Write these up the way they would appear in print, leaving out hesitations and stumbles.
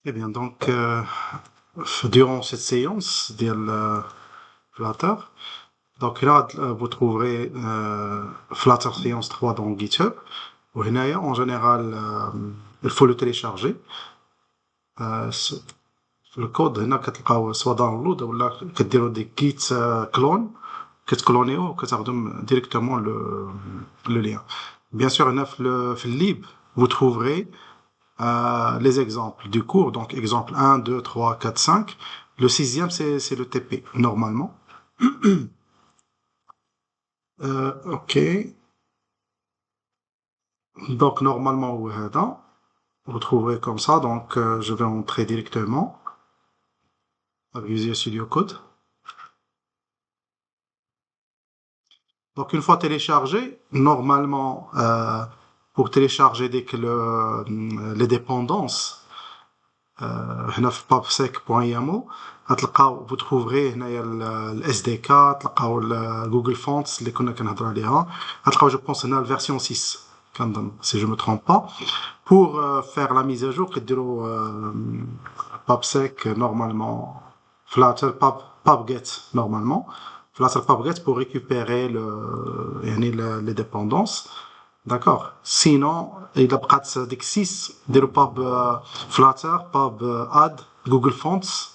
Eh bien, donc, durant cette séance de Flutter, donc là, vous trouverez Flutter Séance 3 dans GitHub. وهنايا, en général, il faut le télécharger. Le code, هنا كتلقاو soit download ولا كديروا des git clone, كتكلونيوه وكتاخدوا directement le lien. Bien sûr, هنا في الليب, vous trouverez les exemples du cours. Donc, exemple 1, 2, 3, 4, 5. Le sixième, c'est le TP, normalement. OK. Donc, normalement, vous trouverez comme ça. Donc, je vais entrer directement avec Visual Studio Code. Donc, une fois téléchargé, normalement, pour télécharger dès que les dépendances, هنا في pubsec.imo غتلقاو, vous trouverez هنايا ال SDK, تلقاو Google Fonts اللي كنا كنهضروا عليها, غتلقاو je pense هنا الفيرسيون 6 كنظن si je me trompe pas. Pour faire la mise à jour كديروا pubsec normalement, flutter pubget normalement, flutter pubget pour récupérer يعني les dépendances. D'accord. Sinon, il a بقات ديك 6 ديروا pub flutter pub add Google Fonts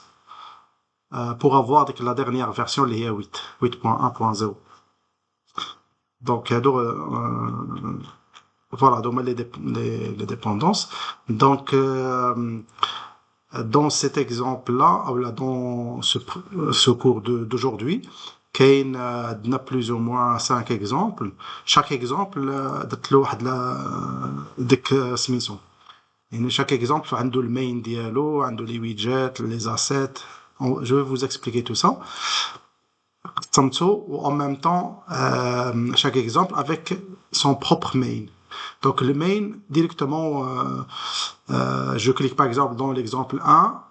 pour avoir la dernière version اللي هي 8.1.0. Donc voilà, donc les dépendances. Donc dans cet exemple-là, dans ce cours d'aujourd'hui, كاين عندنا plus ou moins 5 exemples. Chaque exemple درت له واحد ديك سميتو, يعني chaque exemple عنده le main ديالو, عنده les widgets, les assets. Je vais vous expliquer tout ça. En même temps, chaque exemple avec son propre main. Donc le main, directement, je clique par exemple dans l'exemple 1,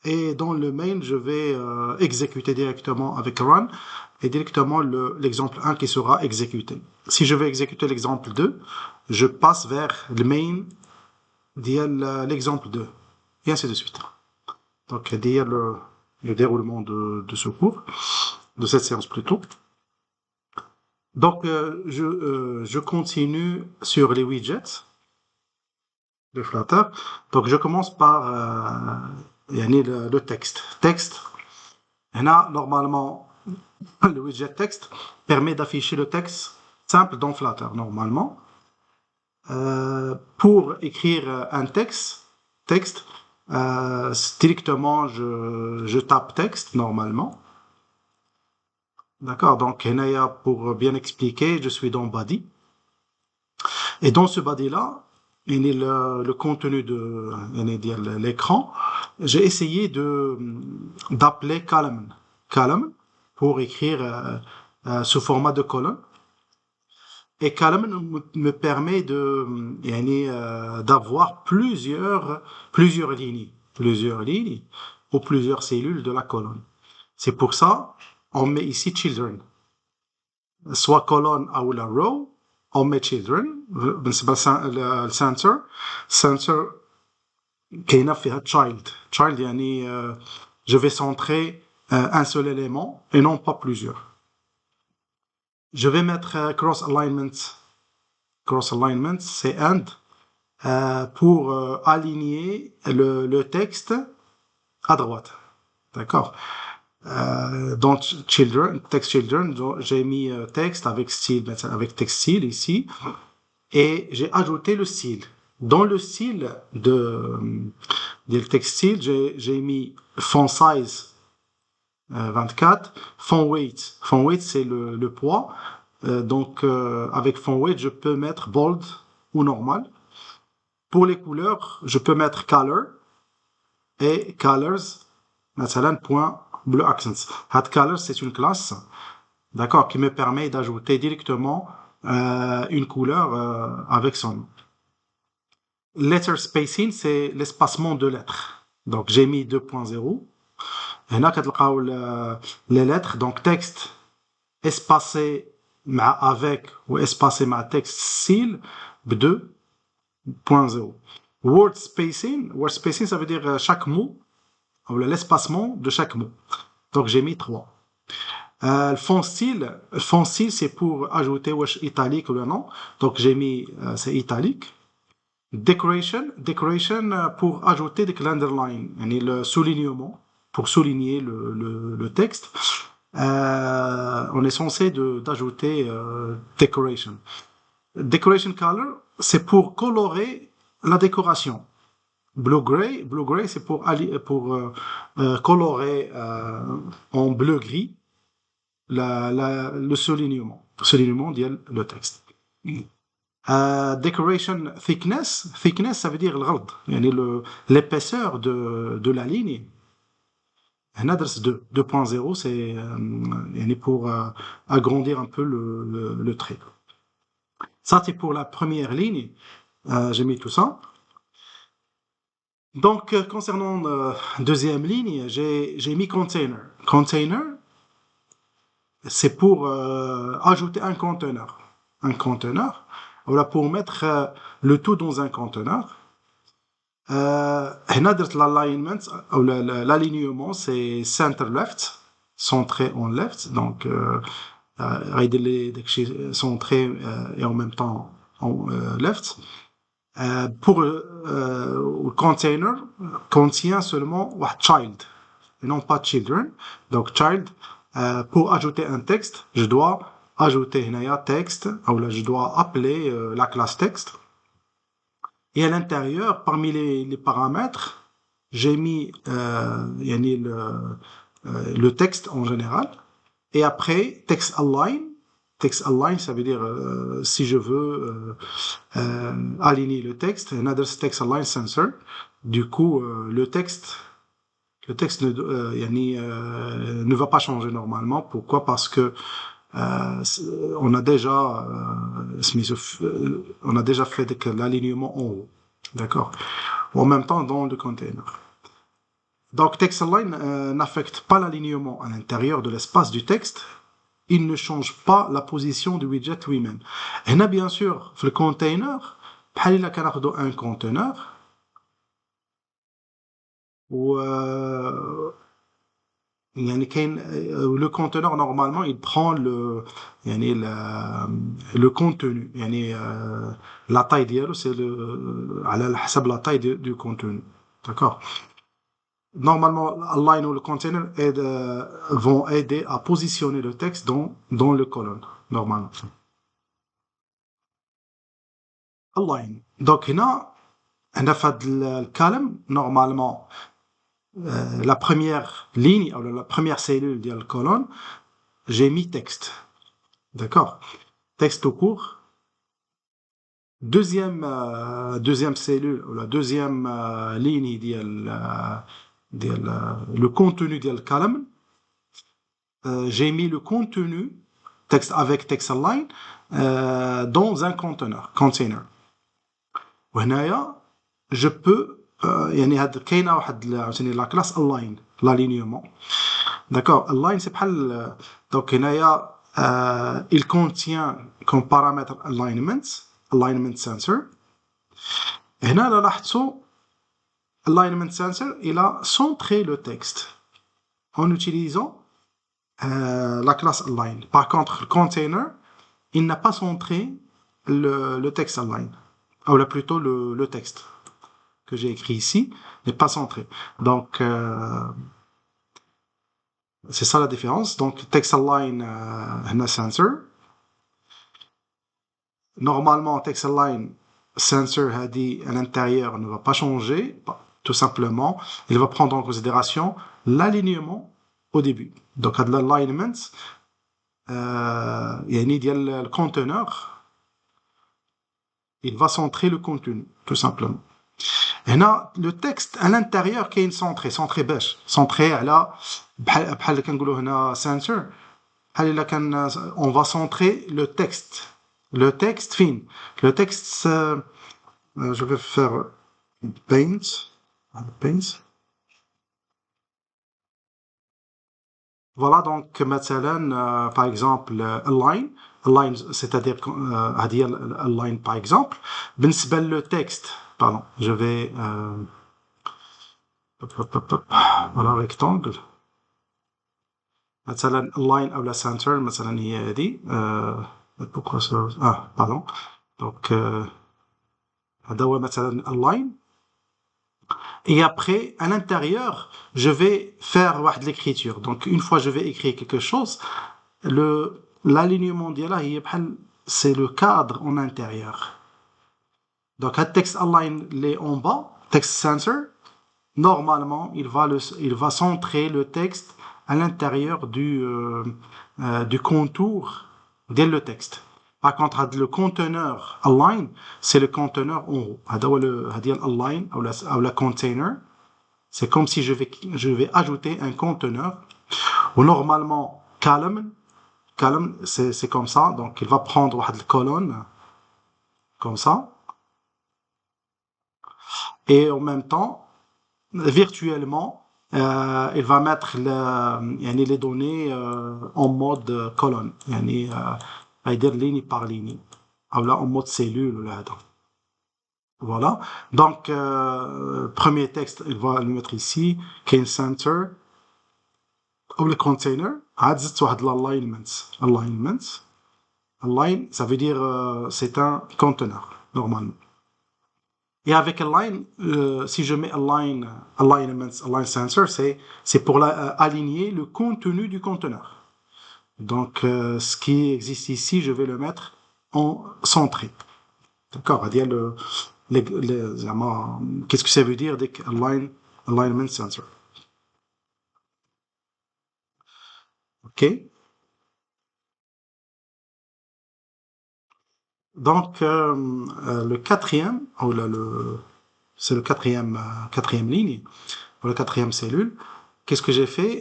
et dans le main, je vais exécuter directement avec run, et directement l'exemple 1 qui sera exécuté. Si je veux exécuter l'exemple 2, je passe vers le main de l'exemple 2, et ainsi de suite. Donc, dire le déroulement de ce cours, de cette séance plutôt. Donc, je continue sur les widgets de Flutter. Donc, je commence par le texte. Texte, là, normalement, le widget texte permet d'afficher le texte simple dans Flutter, normalement. Pour écrire un texte, directement, je tape texte, normalement. D'accord, donc pour bien expliquer, je suis dans body. Et dans ce body-là, il y a le contenu de l'écran. J'ai essayé d'appeler column pour écrire sous format de colonne. Et column me permet d'avoir plusieurs lignes ou plusieurs cellules de la colonne. C'est pour ça on met ici children, soit colonne ou la row, on met children. بالنسبة center كاينة فيها child يعني je vais centrer un seul élément et non pas plusieurs. Je vais mettre cross alignment, c'est and pour aligner le texte à droite. D'accord. Dans text children, j'ai mis texte avec text style ici, et j'ai ajouté le style. Dans le style de text style, j'ai mis font size 24, font weight. Font weight, c'est le poids. Donc avec font weight, je peux mettre bold ou normal. Pour les couleurs, je peux mettre color et colors, مثلا point blue accents. Hat color, c'est une classe, d'accord, qui me permet d'ajouter directement une couleur avec son nom. Letter spacing, c'est l'espacement de lettres. Donc j'ai mis 2.0. هنا كتلقاو les lettres, donc texte espacé avec ou espacé مع texte style ب 2.0. Word spacing, ça veut dire chaque mot, ou l'espacement de chaque mot. Donc j'ai mis 3. Le font style, c'est pour ajouter wesh italique ou le nom. Donc j'ai mis, c'est italique. Decoration pour ajouter des underline, le soulignement, pour souligner le texte. On est censé d'ajouter decoration. Decoration color, c'est pour colorer la décoration. Blue-gray, c'est pour colorer en bleu-gris le soulignement dit le texte. Decoration thickness, ça veut dire l'épaisseur de la ligne. Adresse 2.0, c'est pour agrandir un peu le trait. Ça, c'est pour la première ligne. J'ai mis tout ça. Donc, concernant la deuxième ligne, j'ai mis container. Container, c'est pour ajouter un conteneur. Voilà, pour mettre le tout dans un conteneur. L'alignment, l'alignement, c'est center left, centré en left. Donc, centré et en même temps en left. Pour le container contient seulement child et non pas children. Donc child, pour ajouter un texte, je dois ajouter un texte, ou là je dois appeler la classe texte. Et à l'intérieur, parmi les paramètres, j'ai mis le texte en général. Et après, text align. Text align, ça veut dire si je veux aligner le texte, another text align sensor. Du coup, le texte ne va pas changer normalement. Pourquoi? Parce que on a déjà fait l'alignement en haut, d'accord. En même temps dans le container. Donc text align n'affecte pas l'alignement à l'intérieur de l'espace du texte. Il ne change pas la position du widget lui-même. Et là, bien sûr, le container, بحال كان ناخذوا un container ou يعني كاين le conteneur normalement il prend يعني le contenu يعني la taille ديالو c'est على حسب la taille du contenu, d'accord. Normalement, align ou le container vont aider à positionner le texte dans le colonne, normalement. Align. Donc, on a fait le column, normalement, la première ligne, ou la première cellule de la colonne, j'ai mis texte. D'accord? Texte au court. Deuxième cellule, ou la deuxième ligne le contenu de la colonne, j'ai mis le contenu texte avec text align dans un container. وهنايا je peux يعني هاد كاينه واحد لا كلاس align l'alignement, d'accord. align c'est بحال donc هنايا il contient comme paramètre alignment sensor. هنا لاحظتوا alignment sensor il a centré le texte en utilisant la classe align. Par contre, le container, il n'a pas centré le texte align. Ou là, plutôt le texte que j'ai écrit ici n'est pas centré. Donc, c'est ça la différence. Donc, text align, sensor. Normalement, text align sensor a dit à l'intérieur ne va pas changer. Tout simplement, il va prendre en considération l'alignement au début. Donc, à de l'alignment, le conteneur, il va centrer le contenu, tout simplement. Et là, le texte à l'intérieur qui est centré bêche, centré à la, sensor, on va centrer le texte. Le texte fin. Le texte, je vais faire paint. Voilà, donc, par exemple, align, c'est-à-dire, align, par exemple, le texte, pardon, je vais, voilà, rectangle. مثلا align أو la center مثلا هي هذه pourquoi ça pardon donc هذا هو مثلا align et après à l'intérieur je vais faire واحد l'écriture donc une fois je vais écrire quelque chose l'alignement ديالها هي بحال c'est le cadre en intérieur donc un texte align les en bas text center normalement il va centrer le texte à l'intérieur du contour de le texte. Par contre, le conteneur align, c'est le conteneur en haut. هذا align ou la container, c'est comme si je vais ajouter un conteneur. Ou normalement column c'est comme ça, donc il va prendre une colonne comme ça. Et en même temps, virtuellement, il va mettre les données en mode colonne, c'est-à-dire ligne par ligne, ou là en mode cellule. Voilà. Donc, premier texte, il va le mettre ici, Kane Center, ou le container. Alignment. Align, ça veut dire c'est un conteneur, normalement. Et avec align, si je mets align sensor, c'est pour aligner le contenu du conteneur. Donc, ce qui existe ici, je vais le mettre en centré. D'accord? Qu'est-ce que ça veut dire avec alignment sensor? OK? Donc, le quatrième, c'est le quatrième ligne, ou la quatrième cellule. Qu'est-ce que j'ai fait?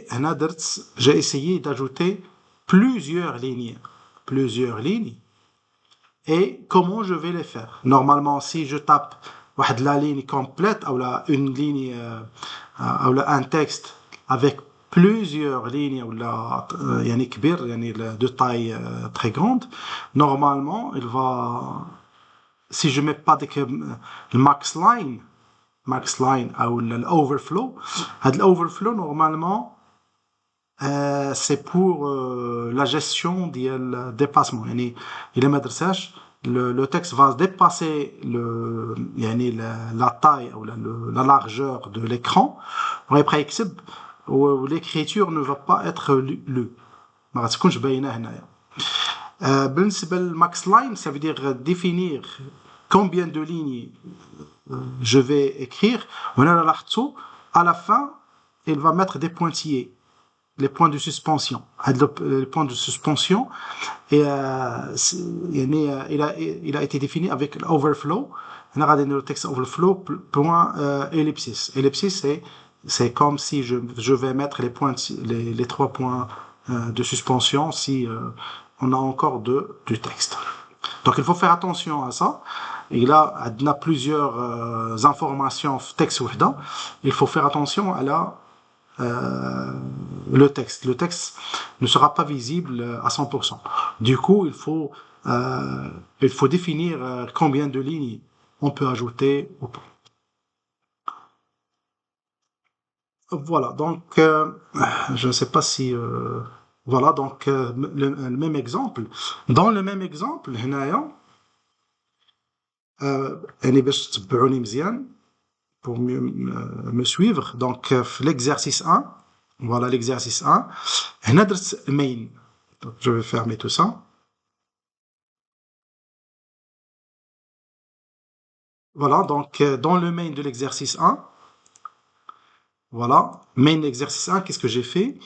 J'ai essayé d'ajouter plusieurs lignes. Et comment je vais les faire? Normalement, si je tape la ligne complète, ou une ligne, ou un texte avec plusieurs lignes, ou de taille très grande, normalement, si je mets pas le max line ou l'overflow, l'overflow normalement c'est pour la gestion du dépassement. Le texte va dépasser la taille ou la largeur de l'écran. L'écriture ne va pas être lue. Max line, ça veut dire définir combien de lignes je vais écrire. À la fin, il va mettre des pointillés, les points de suspension. Les points de suspension, et il a été défini avec l'overflow. On a regardé le texte overflow point ellipsis. Ellipsis, c'est comme si je vais mettre les 3 points de suspension si on a encore du texte. Donc il faut faire attention à ça. Et là, on a plusieurs informations texte وحدة. Il faut faire attention à le texte. Le texte ne sera pas visible à 100%. Du coup, il faut définir combien de lignes on peut ajouter ou pas. Voilà, donc je ne sais pas si voilà, donc le même exemple. Dans le même exemple, هنايا باش تتبعوني مزيان pour mieux me suivre. Donc l'exercice 1, voilà l'exercice 1. هنا درت main. Donc je vais fermer tout ça. Voilà, donc dans le main de l'exercice 1, voilà, main exercice 1, qu'est-ce que j'ai fait?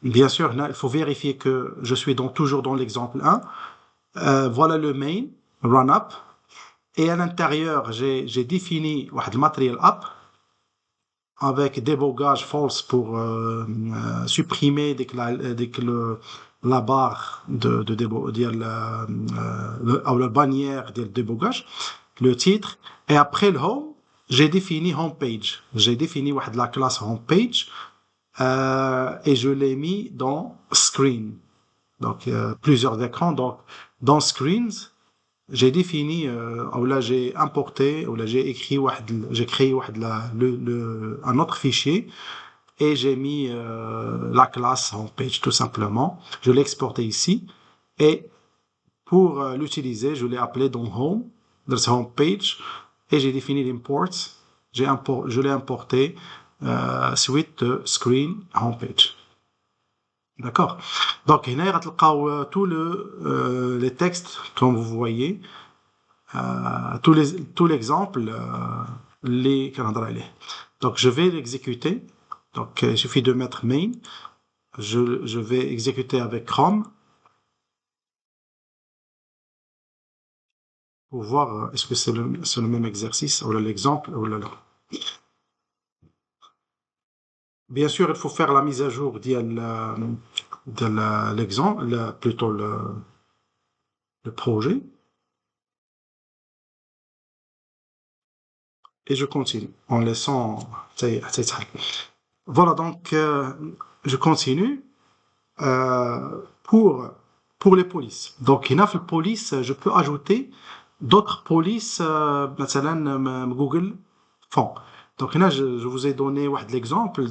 Bien sûr, là, il faut vérifier que je suis toujours dans l'exemple 1. Voilà le main, run up. Et à l'intérieur, j'ai défini le matériel app avec débogage false pour supprimer dès que la barre ou la bannière de débogage, le titre. Et après le home, j'ai défini homepage. J'ai défini la classe homepage et je l'ai mis dans screen. Donc plusieurs écrans. Donc dans screens, j'ai défini ou là j'ai importé ou là j'ai créé un autre fichier et j'ai mis la classe homepage tout simplement. Je l'ai exporté ici et pour l'utiliser, je l'ai appelé dans home, dans homepage et j'ai défini l'import. Je l'ai importé suite screen homepage. D'accord. Donc, هنا غتلقاو les textes comme vous voyez, tout l'exemple اللي كنهضر عليه. Donc, je vais l'exécuter. Donc, il suffit de mettre main. Je vais exécuter avec Chrome pour voir est-ce que c'est le même exercice ou l'exemple ou là. Bien sûr, il faut faire la mise à jour de l'exemple, plutôt le projet. Et je continue en laissant. Voilà, donc je continue pour les polices. Donc, il y a une police, je peux ajouter d'autres polices, Google Fonds. Donc, là, je vous ai donné l'exemple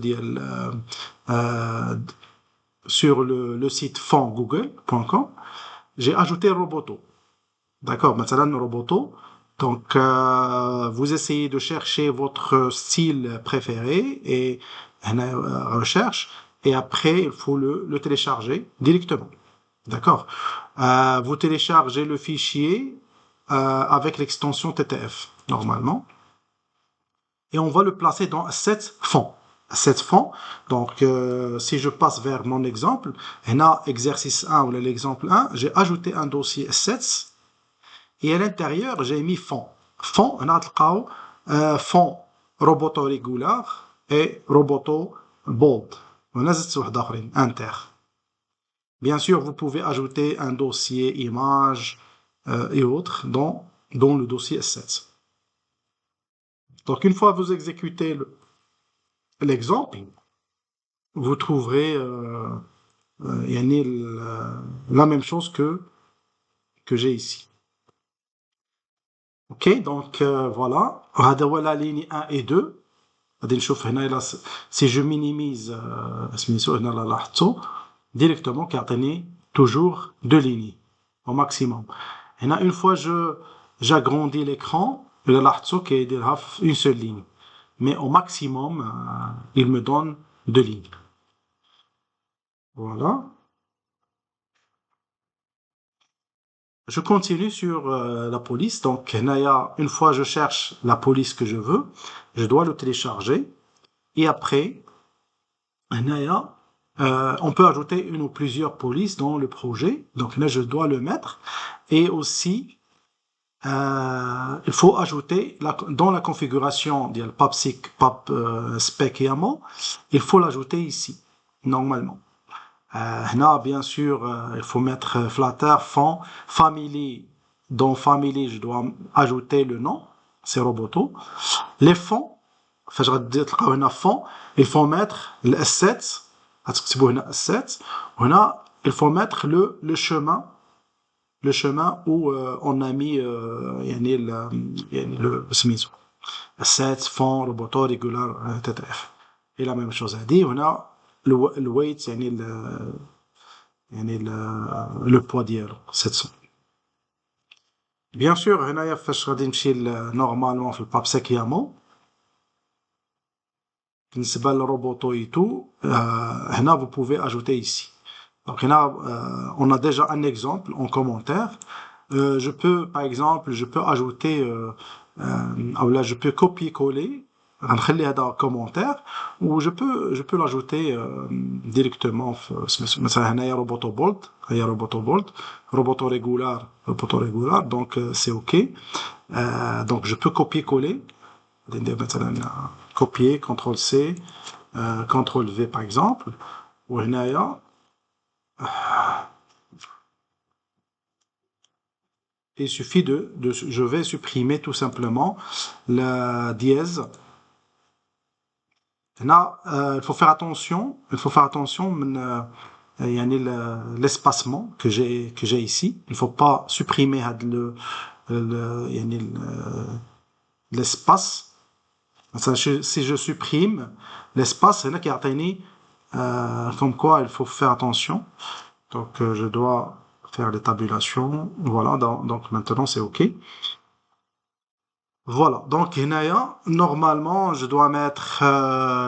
sur le site fondsgoogle.com. J'ai ajouté Roboto. D'accord, maintenant Roboto. Donc, vous essayez de chercher votre style préféré et recherche. Et après, il faut le télécharger directement. D'accord. Vous téléchargez le fichier avec l'extension TTF, normalement. Et on va le placer dans Assets fonds. Assets fonds. Donc, si je passe vers mon exemple, on a exercice 1 ou l'exemple 1, j'ai ajouté un dossier Assets. Et à l'intérieur, j'ai mis fond. Fond, on a fond roboto régular et roboto bold. On a inter. Bien sûr, vous pouvez ajouter un dossier image et autres dans le dossier assets. Donc, une fois que vous exécutez l'exemple, vous trouverez la même chose que j'ai ici. Ok, donc voilà. هذا هو la ligne 1 et 2. غادي نشوف هنا si je minimise سميتو هنا لاحظتوا directement كيعطيني toujours deux lignes au maximum. هنا une fois j'agrandis l'écran إلا لاحظتوا كيديرها في une seule ligne. Mais au maximum il me donne deux lignes. Voilà. Je continue sur la police. Donc, une fois je cherche la police que je veux, je dois le télécharger. Et après, on peut ajouter une ou plusieurs polices dans le projet. Donc là, je dois le mettre. Et aussi, il faut ajouter dans la configuration de PubSpec YAML, il faut l'ajouter ici, normalement. Là, bien sûr, il faut mettre flatter, fond, family. Dans family, je dois ajouter le nom, c'est Roboto. Les fonds, il faut mettre les assets, il faut mettre le chemin où on a mis le assets, fonds, Roboto, régular, TTF. Et la même chose à dire, on a le weight, le poids ديالو 700. Bien sûr, هنايا فاش غادي نمشي normalement في البابسيك يامو بالنسبة للروبوتو ايتو هنا vous pouvez ajouter ici. Donc هنا on a déjà un exemple en commentaire. Je peux par exemple ajouter ou là je peux copier-coller غنخلي هذا commentaire ou je peux l'ajouter directement مثلا هنايا روبوتو بولت هي روبوتو بولت روبوتو ريغولار donc c'est OK. Donc je peux copier-coller مثلا copier CTRL C CTRL V par exemple وهنايا il suffit je vais supprimer tout simplement la dièse. Là, il faut faire attention l'espacement que j'ai ici. Il ne faut pas supprimer يعني l'espace. Si je supprime l'espace, هنا كيعطيني comme quoi il faut faire attention. Donc je dois faire les tabulations. Voilà, donc maintenant c'est OK. Voilà, donc هنايا normalement je dois mettre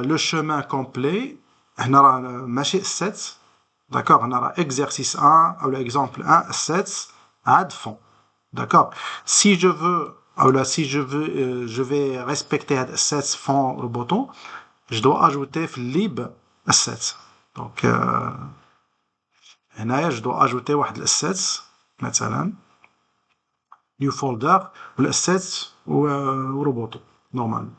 le chemin complet. هنا راه ماشي 7. D'accord, هنا راه exercice 1 ou l'exemple 1 7 عاد fond. D'accord. Si je veux ou là si je vais respecter 7 fond le bouton, je dois ajouter lib 7. Donc هنايا je dois ajouter واحد الاسيتس مثلا new folder والاسيتس وروبوتو نورمال.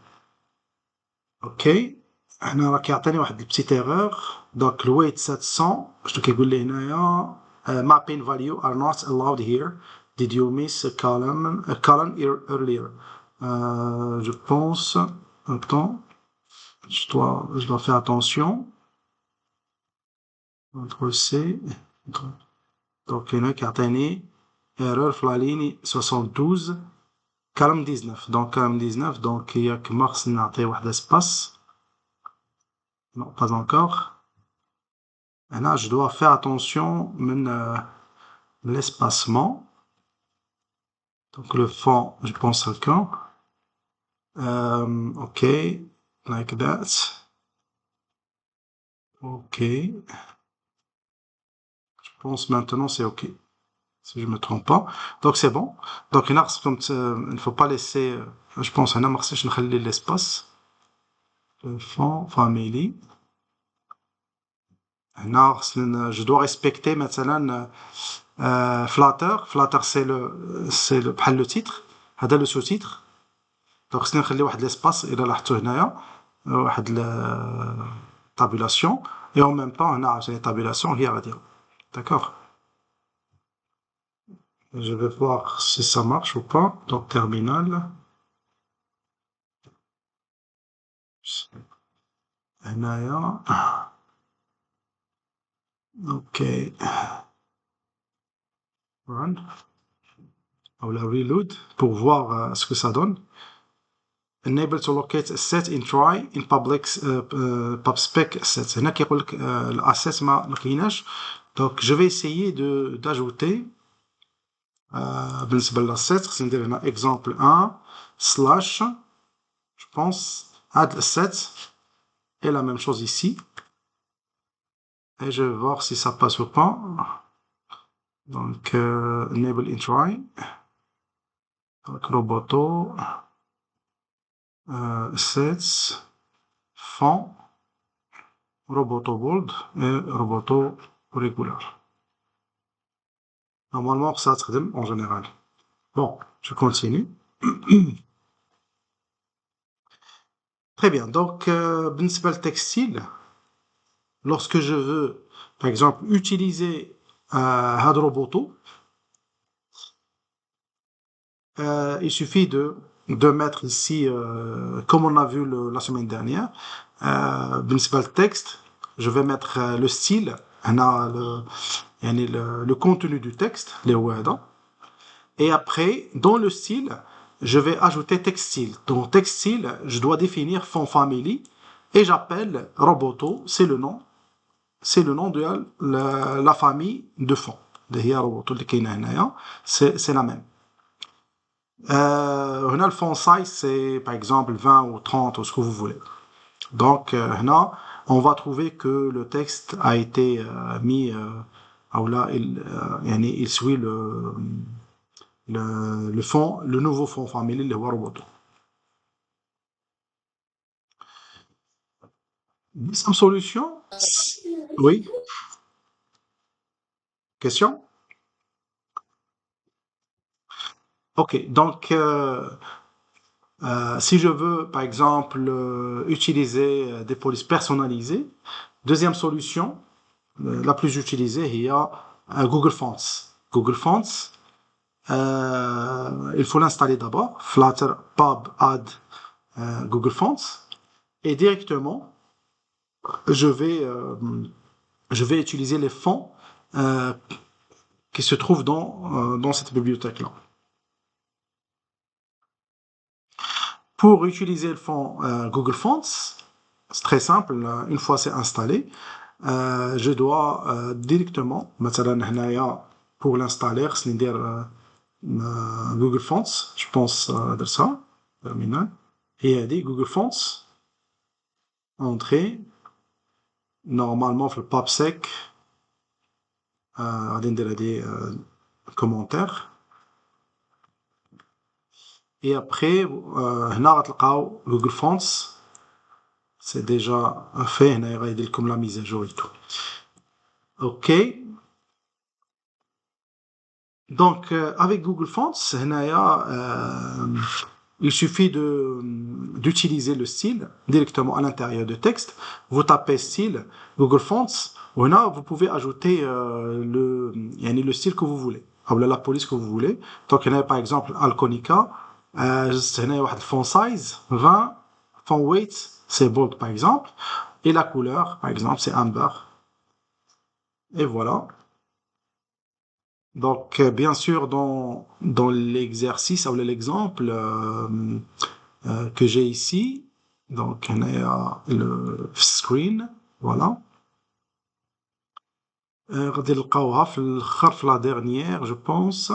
اوكي هنا راه كيعطيني واحد البتيت ايرور. دونك الويت 700 شنو كيقول لي هنايا mapping value are not allowed here. Did you miss a column earlier? Je pense attends je dois faire attention entre C donc هنا كيعطيني erreur في la ligne 72 column 19. donc column 19 donc هي كما خصني نعطيه واحد espace. Non, pas encore. Maintenant, je dois faire attention à l'espacement. Donc, le fond, je pense à quand. OK, like that. OK. Je pense maintenant c'est OK. Si je me trompe pas. Donc, c'est bon. Donc, il ne faut pas laisser, je pense, un amorçage, je vais l'espace. Le fond, family. Maintenant, je dois respecter maintenant Flutter c'est le titre. هذا le sous-titre. Donc خصني نخلي واحد l'espace إلا لاحظتوا هنايا واحد tabulation et en même temps هنا عشان tabulation هي غادية. D'accord. Je vais voir si ça marche ou pas. Donc terminal. هنايا. OK. Run. Ou la reload pour voir ce que ça donne. Enable to locate a set in try in PubSpec assets. هنا كيقول لك الاسيت ما كايناش. Donc je vais essayer d'ajouter بالنسبه للاسيت خصني ندير هنا exemple 1 slash je pense add asset et la même chose ici et je vais voir si ça passe ou pas. Donc enable in try donc roboto assets font roboto bold et roboto regular. Normalement, ça تخدم en général. Bon, je continue. Très bien. Donc, بالنسبة للتكستيل, lorsque je veux, par exemple, utiliser هاد roboto, il suffit de mettre ici, comme on a vu la semaine dernière, بالنسبة للتكست, je vais mettre le style, هنا يعني le contenu du texte, اللي هو هذا. Et après, dans le style, je vais ajouter textile. Dans textile, je dois définir font family et j'appelle roboto, c'est le nom de la famille de font. C'est la même. Le font size, c'est par exemple 20 ou 30 ou ce que vous voulez. Donc, là, on va trouver que le texte a été mis, ou là, il suit le fond, le nouveau fond family, le roboto. Deuxième solution. Oui. Question? OK. Donc, si je veux, par exemple, utiliser des polices personnalisées, deuxième solution, la plus utilisée, il y a Google Fonts. Google Fonts, il faut l'installer d'abord. Flutter, pub, add Google Fonts. Et directement, je vais utiliser les fonts qui se trouvent dans cette bibliothèque-là. pour utiliser le fond Google Fonts, c'est très simple. Une fois c'est installé, je dois directement, مثلا هنايا pour l'installer, خصني ندير Google Fonts, je pense de ça, terminal. Et il dit Google Fonts, entrée, normalement في الباب sec, غادي ندير هادي commentaire. Et après, هنا غتلقاو Google Fonts, c'est déjà fait, هنا غيدير لكم la mise à jour et tout. Ok. Donc, avec Google Fonts, il suffit d'utiliser le style directement à l'intérieur du texte. Vous tapez style Google Fonts, ou là, vous pouvez ajouter le style que vous voulez, ou la police que vous voulez. Donc, par exemple, Alconica, le font size 20, font weight, c'est bold par exemple, et la couleur, par exemple, c'est amber. Et voilà. Donc, bien sûr, dans l'exercice ou l'exemple que j'ai ici, donc on a le screen, voilà. غادي نلقاوها في الاخر في la dernière, je pense.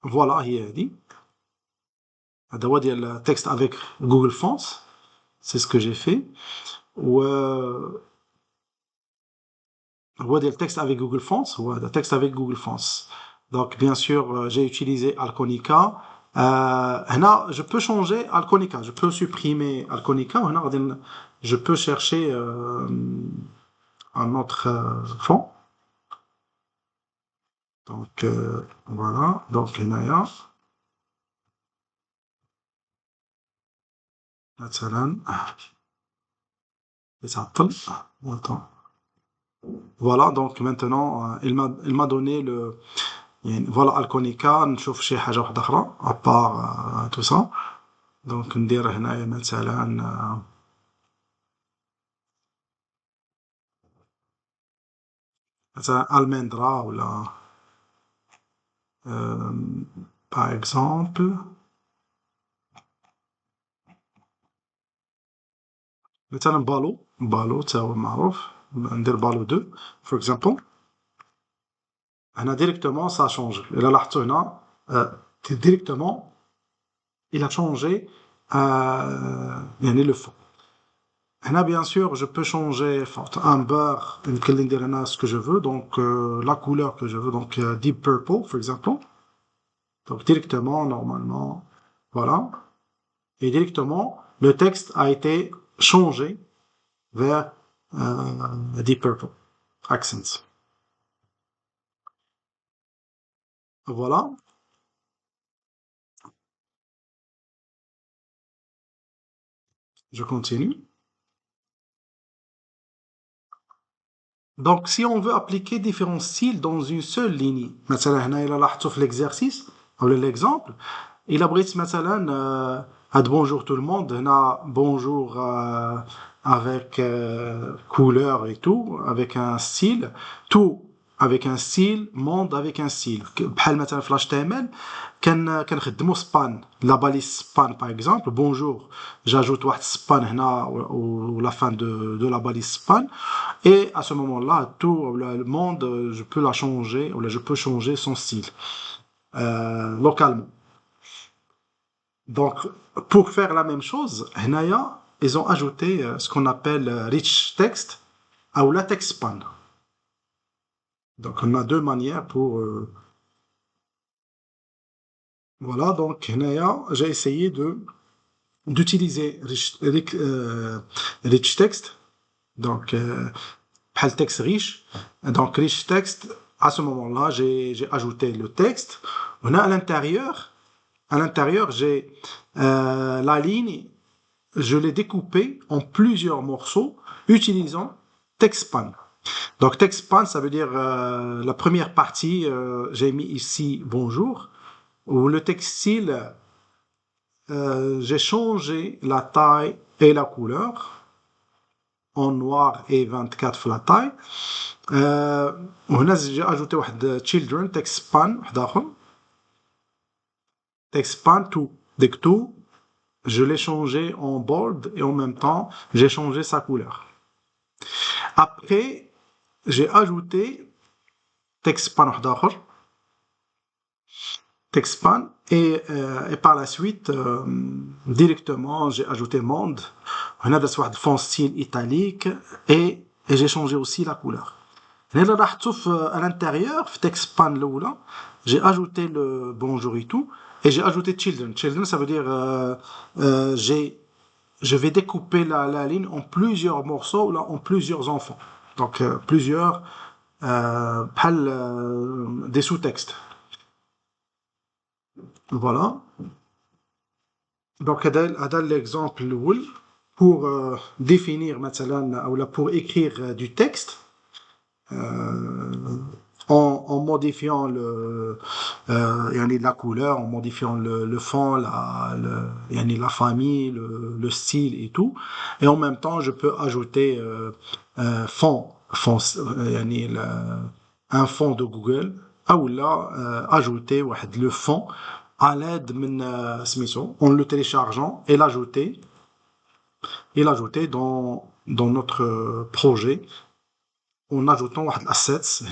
Voilà, هي هذه. هذا هو ديال التكست avec Google Fonts. C'est ce que j'ai fait. و هو ديال التكست avec Google Fonts, هو هذا texte avec Google Fonts. Donc, bien sûr, j'ai utilisé Alconica. هنا, je peux changer Alconica, je peux supprimer Alconica. هنا, je peux chercher un autre fond. Donc, voilà. Donc, هنايا مثلا يتعطل. Attends. Voilà, donc maintenant, il m'a donné le. يعني voilà Alconica. نشوف شي حاجة واحدة أخرى à part tout ça. Donc ندير هنايا مثلا Almendra ولا par exemple مثلا بالو تا هو معروف. ندير بالو 2 for example. هنا directement ça a changé. إلا لاحظتوا هنا directement il a changé يعني le fond. هنا bien sûr je peux changer amber, يمكن لي ندير هنا ce que je veux, donc la couleur que je veux, donc deep purple for example. Donc directement normalement voilà, et directement le texte a été changé vers deep purple accents. Voilà. Je continue. Donc, si on veut appliquer différents styles dans une seule ligne, مثلا هنا إلا لاحظتوا في l'exercice ou l'exemple, إلا بغيت مثلا هاد bonjour tout le monde, هنا bonjour avec couleur et tout, avec un style, tout avec un style, monde avec un style. بحال مثلا في HTML كنخدموا span, la balise span par exemple, bonjour, j'ajoute واحد span هنا ou la fin de la balise span, et à ce moment-là tout le monde je peux la changer, ou là je peux changer son style localement. Donc pour faire la même chose, هنايا ils ont ajouté ce qu'on appelle rich text ou la text span. Donc on a deux manières pour voilà. Donc هنايا j'ai essayé d'utiliser rich text, donc بحال texte riche. Donc rich text, à ce moment-là j'ai ajouté le texte. On a à l'intérieur j'ai la ligne, je l'ai découpée en plusieurs morceaux utilisant TextSpan. Donc TextSpan, ça veut dire la première partie, j'ai mis ici bonjour, où le textile, j'ai changé la taille et la couleur en noir et 24 la taille. وهنا j'ai ajouté واحد children TextSpan واحد آخر TextSpan 2 ديك 2 je l'ai changé en bold et en même temps, j'ai changé sa couleur. Après, j'ai ajouté TextSpan TextSpan et par la suite, directement, j'ai ajouté Monde. On a des fond style italique et j'ai changé aussi la couleur. Là, à l'intérieur, TextSpan là, j'ai ajouté le bonjour et tout, et j'ai ajouté children. Children, ça veut dire je vais découper la ligne en plusieurs morceaux, là, en plusieurs enfants. Donc plusieurs des sous-textes. Voilà. Donc هذا l'exemple الأول pour définir مثلا ou là pour écrire du texte en modifiant la couleur, en modifiant le fond, la famille, le style et tout. Et en même temps, je peux ajouter un fond de Google, ou là, ajouter le fond à l'aide en le téléchargeant et l'ajouter dans notre projet en ajoutant assets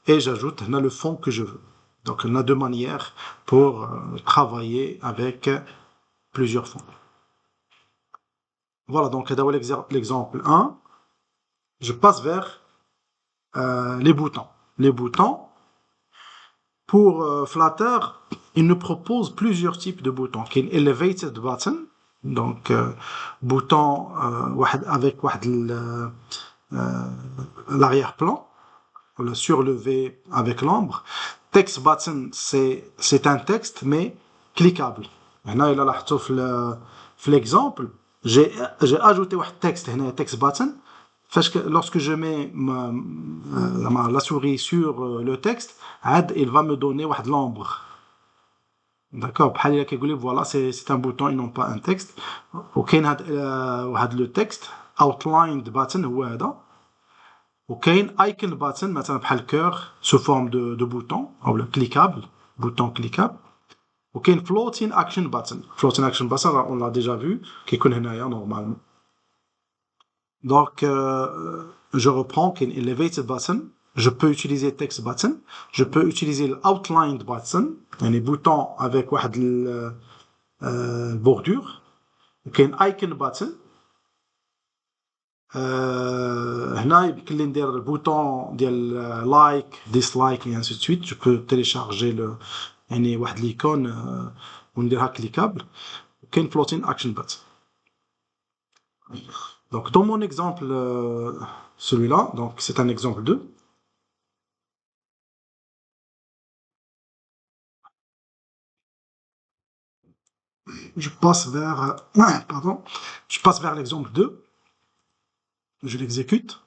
et j'ajoute le fond que je veux. Donc, on a deux manières pour travailler avec plusieurs fonds. Voilà, donc l'exemple 1. Je passe vers les boutons. Les boutons, pour Flutter, il nous propose plusieurs types de boutons. Il y a un elevated button, donc bouton avec l'arrière-plan, le surlevé avec l'ombre. Text button, c'est un texte, mais cliquable. Là, il a l'exemple, j'ai ajouté un texte, text button. Lorsque je mets la souris sur le texte, il va me donner l'ombre. D'accord, voilà, c'est un bouton et non pas un texte. Le texte, outlined button, وكاين icon button مثلا بحال cœur sous forme de bouton ou le cliquable, bouton cliquable. وكاين floating action button. Floating action button on l'a déjà vu كيكون هنايا normalement. Donc je reprends qu'un elevated button, je peux utiliser text button, je peux utiliser l'outlined button, يعني bouton avec واحد bordure. وكاين icon button. هنا يمكن لي ندير البوطون ديال لايك ديسلايك et ainsi de suite. Je peux télécharger واحد ليكون ونديرها كليكابل. كاين floating action button. Donc dans mon exemple celui-là, donc c'est un exemple 2. Je passe vers je passe vers l'exemple 2. Je l'exécute.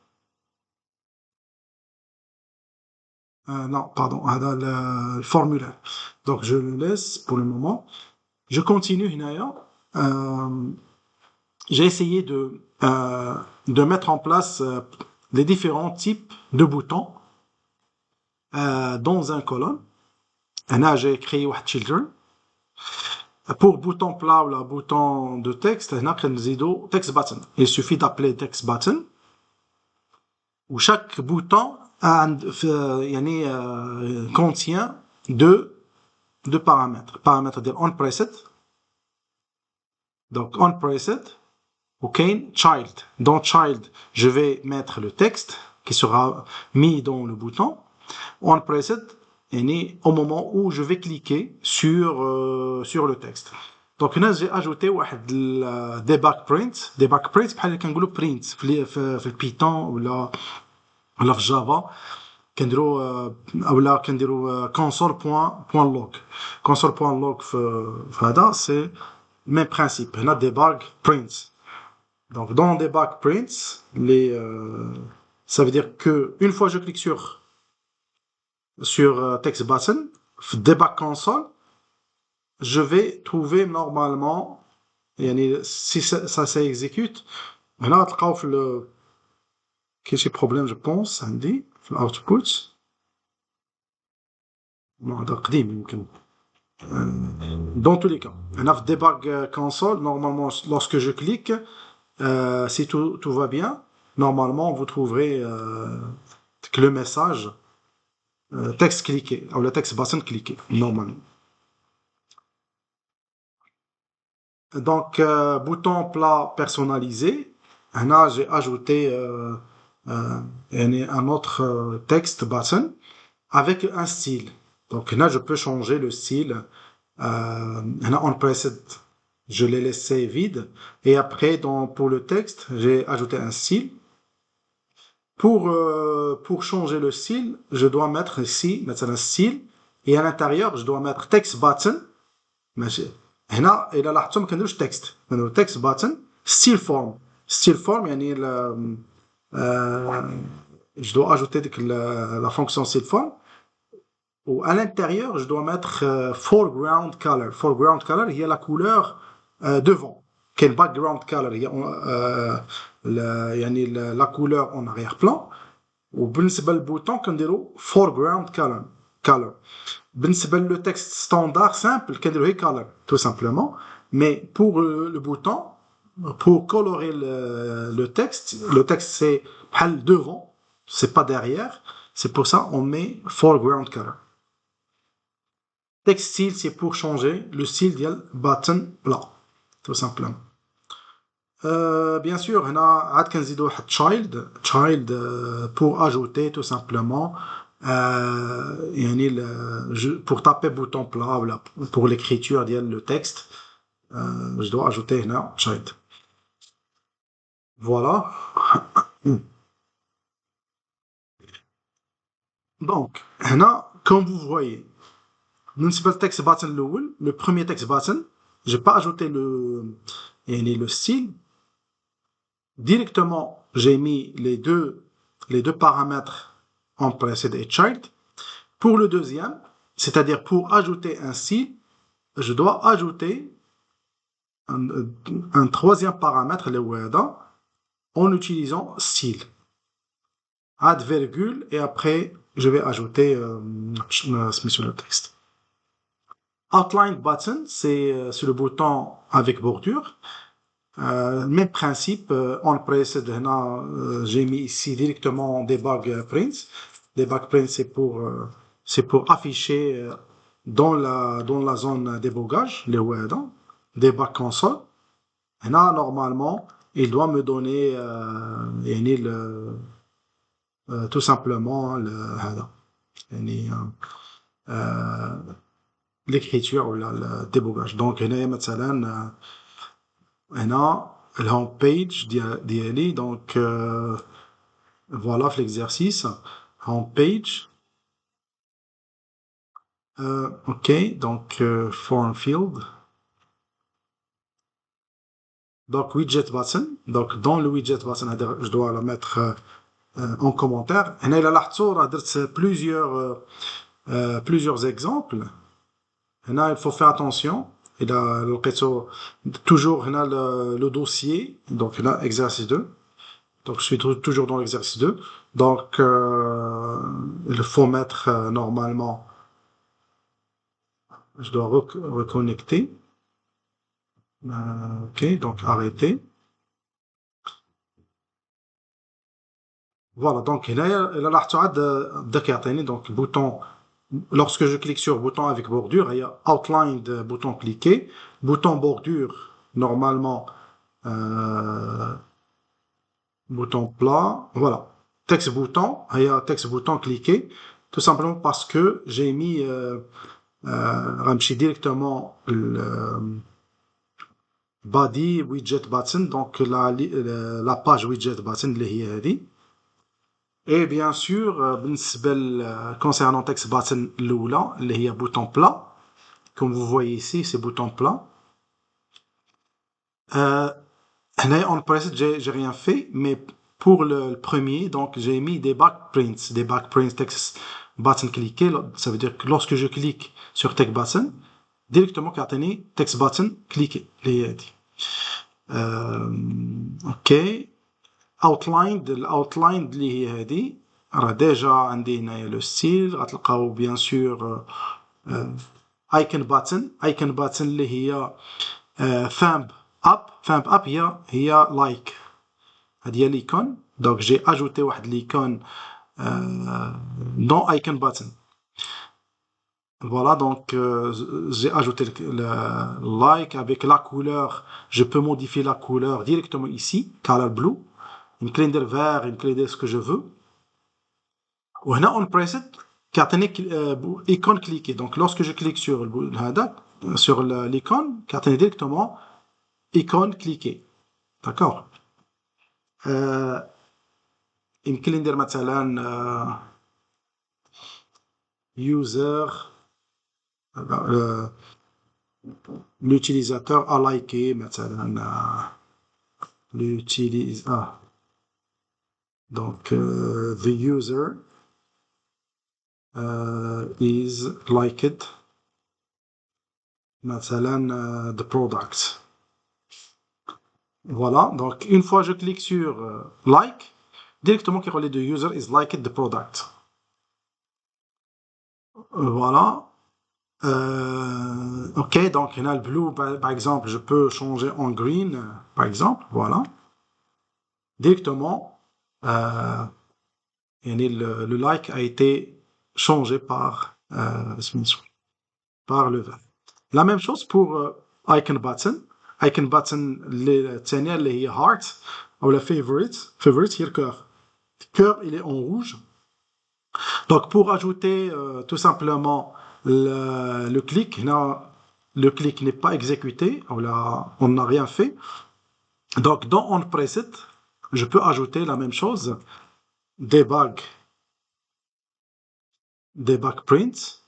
Non, pardon, le formulaire. Donc je le laisse pour le moment. Je continue j'ai essayé de mettre en place les différents types de boutons dans un colonne. Là, j'ai créé children. Pour bouton plat ou bouton de texte, text button. Il suffit d'appeler text button. Où chaque bouton contient deux paramètres. Paramètre de on preset. Donc on preset. OK, child. Dans child, je vais mettre le texte qui sera mis dans le bouton. On preset au moment où je vais cliquer sur le texte. Donc là, j'ai ajouté des backprints. Des backprints, بحال اللي كنقولوا print في البيتون ولا في جافا كنديروا اولا كنديروا console.log. console.log في هذا c'est même principe. هنا debug prints. Donc dans debug prints, ça veut dire que une fois je clique sur text button, debug console, je vais trouver normalement si ça s'exécute. هنا غتلقاو كاين شي بروبليم جو بونس عندي في الاوتبوت. هذا قديم يمكن. Dans tous les cas. Un debug console, normalement, lorsque je clique, si tout va bien, normalement, vous trouverez que le message texte cliqué, ou le texte button cliqué, normalement. Donc, bouton plat personnalisé. Là, j'ai ajouté un autre texte button avec un style. Donc là, je peux changer le style. Là, on preset, je l'ai laissé vide. Et après, pour le texte, j'ai ajouté un style. Pour changer le style, je dois mettre ici, mettre un style. Et à l'intérieur, je dois mettre text button. ماشي هنا الا لاحظتوا ما كنديروش تكست كنديرو تكست باتن ستيل فورم يعني je dois ajouter la fonction style form ou à l'intérieur je dois mettre foreground color هي la couleur devant كاين background color هي يعني la couleur en arrière-plan وبالنسبه للبوتون كنديرو foreground color بالنسبه le texte standard simple كنديرو هي color tout simplement mais pour le bouton pour colorer le texte c'est بحال devant c'est pas derrière c'est pour ça on met foreground color text style c'est pour changer le style ديال button là tout simplement bien sûr هنا عاد كنزيدو واحد child pour ajouter tout simplement يعني pour taper bouton plat ولا pour l'écriture ديال le texte je dois ajouter هنا child voilà donc هنا comme vous voyez بالنسبة للتكست باتن الأول le premier text button j'ai pas ajouté يعني le style directement j'ai mis les deux paramètres en preset et child. Pour le deuxième, c'est-à-dire pour ajouter un style, je dois ajouter un troisième paramètre, le WEDA, en utilisant style. Add virgule, et après, je vais ajouter sur le texte. Outline button, c'est le bouton avec bordure. Même principe, on preset, j'ai mis ici directement debug prints. Debug prints, c'est pour afficher dans la zone débogage, les WEDA, debug console. Et là, normalement, il doit me donner tout simplement l'écriture ou le débogage. Donc, مثلا هنا الهوم بيج ديالي donc voilà في l'exercice home page ok donc form field donc widget button donc dans le widget button je dois la mettre en commentaire هنا إلا لاحظتوا راه درت plusieurs exemples هنا il faut faire attention إلا لقيتو toujours هنا le dossier donc là exercice 2 donc je suis toujours dans l'exercice 2 donc il faut mettre normalement je dois reconnecter ok donc arrêter voilà donc هنا لاحظتوا عاد بدا كيعطيني donc bouton lorsque je clique sur bouton avec bordure il y a outline de bouton cliquer bouton bordure normalement bouton plat voilà texte bouton il y a texte bouton cliquer tout simplement parce que j'ai mis غنمشي directement le body widget button donc la page widget button اللي هي هذه et bien sûr بالنسبة concernant text button الأولى اللي هي bouton plat comme vous voyez ici c'est bouton plat هنايا on preset j'ai rien fait mais pour le premier donc j'ai mis des backprints text button cliqué ça veut dire que lorsque je clique sur text button directement كيعطيني text button cliqué اللي هي هذه اوكي الاوتلاين اللي هي هذه راه ديجا عندي هنايا لو ستيل غتلقاو بيان سور ايكون باتن اللي هي ثامب اب هي لايك. هذه هي ليكون. دونك جي اجوتي واحد ليكون dans icon button. Voilà, donc j'ai ajouté le like avec la couleur. Je peux modifier la couleur directement ici, color blue. Une clé de vert, une clé de ce que je veux. وهنا on preset كيعطيني icône cliquer. Donc lorsque je clique sur l'icône, كيعطيني directement icône cliquer. D'accord. يمكن لي ندير مثلا user l'utilisateur a liké مثلا l'utilisateur. Donc the user is liked مثلا the product. Voilà, donc une fois je clique sur like, directement qui relève de user is liked the product. Voilà. Ok, donc il y a le blue par exemple, je peux changer en green par exemple, voilà. Directement, le like a été changé par le vert. La même chose pour icon button. Icon button الثانية اللي هي heart ou la favorite هي الكور. Cœur, il est en rouge. Donc pour ajouter tout simplement le clic, là, le clic n'est pas exécuté, on n'a rien fait. Donc dans onPreset, je peux ajouter la même chose, debug print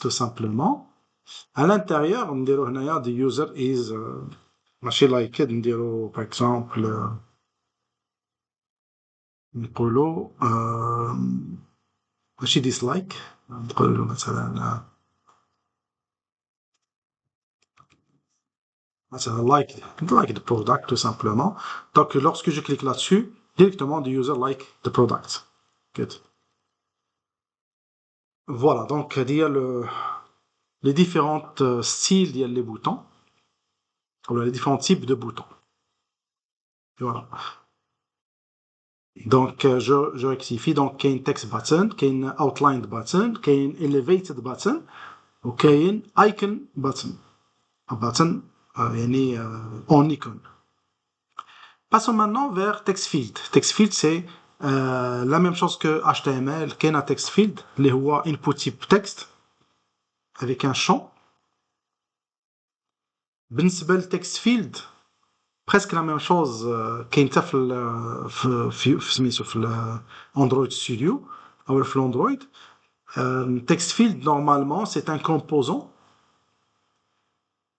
tout simplement. À l'intérieur, on dirait the user is ماشي like it, نديرو par exemple نقولو ماشي dislike, نقولو مثلا like the product tout simplement. Donc lorsque je clique là-dessus, directement the user like the product. Good. Voilà, donc il y a les différents styles, il y a les boutons, ou les différents types de boutons. Voilà. Donc je rectifie, donc il y a une text button, il y a une outlined button, il y a une elevated button, ou il y a une icon button. Un button en icône. Passons maintenant vers text field. Text field, c'est la même chose que HTML, qu'il y a un text field, اللي هو input type text, avec un champ. بالنسبة للتكست فيلد presque la même chose كاين حتى في سميتو في الاندرويد ستوديو او في الاندرويد. Text field normalement c'est un composant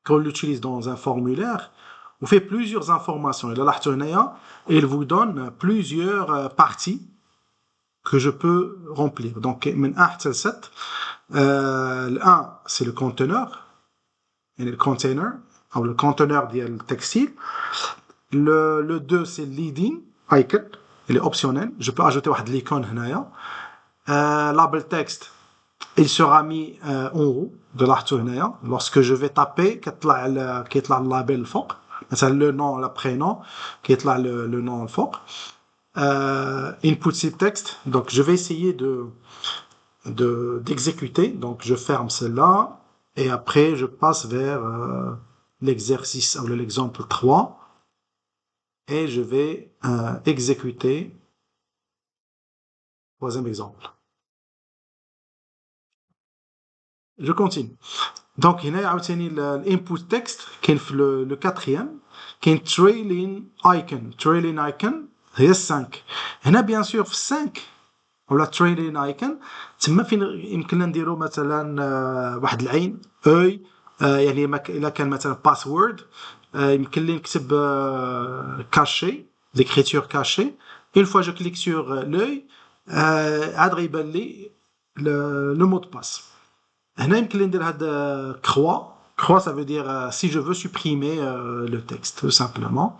qu'on utilise dans un formulaire où fait plusieurs informations. Et là, il vous donne plusieurs parties que je peux remplir. Donc, من 1 حتى 7. Le 1, c'est le conteneur. Et le container, ou le conteneur ديال textile. Le 2, c'est leading icon. Il est optionnel. Je peux ajouter واحد l'icône هنايا. Label text, il sera mis en haut de l'article هنايا. Lorsque je vais taper, كيطلع اللابel الفوق. مثلا le nom, le prénom, كيطلع le nom الفوق. Input type text. Donc je vais essayer d'exécuter. Donc je ferme celle-là et après je passe vers l'exercice ou l'exemple 3 et je vais exécuter troisième exemple. Je continue. Donc هنا عاوتاني l'input text كاين في le quatrième كاين trailing icon هي 5. هنا bien sûr في 5 ولا trailing icon تما فين يمكننا نديرو مثلا واحد العين اوي يعني الا كان مثلا password يمكن لي نكتب caché d'écriture cachée. Une fois je clique sur l'œil عاد غيبان لي le mot de passe. هنا يمكن لي ندير هاد croix ça veut dire si je veux supprimer le texte tout simplement.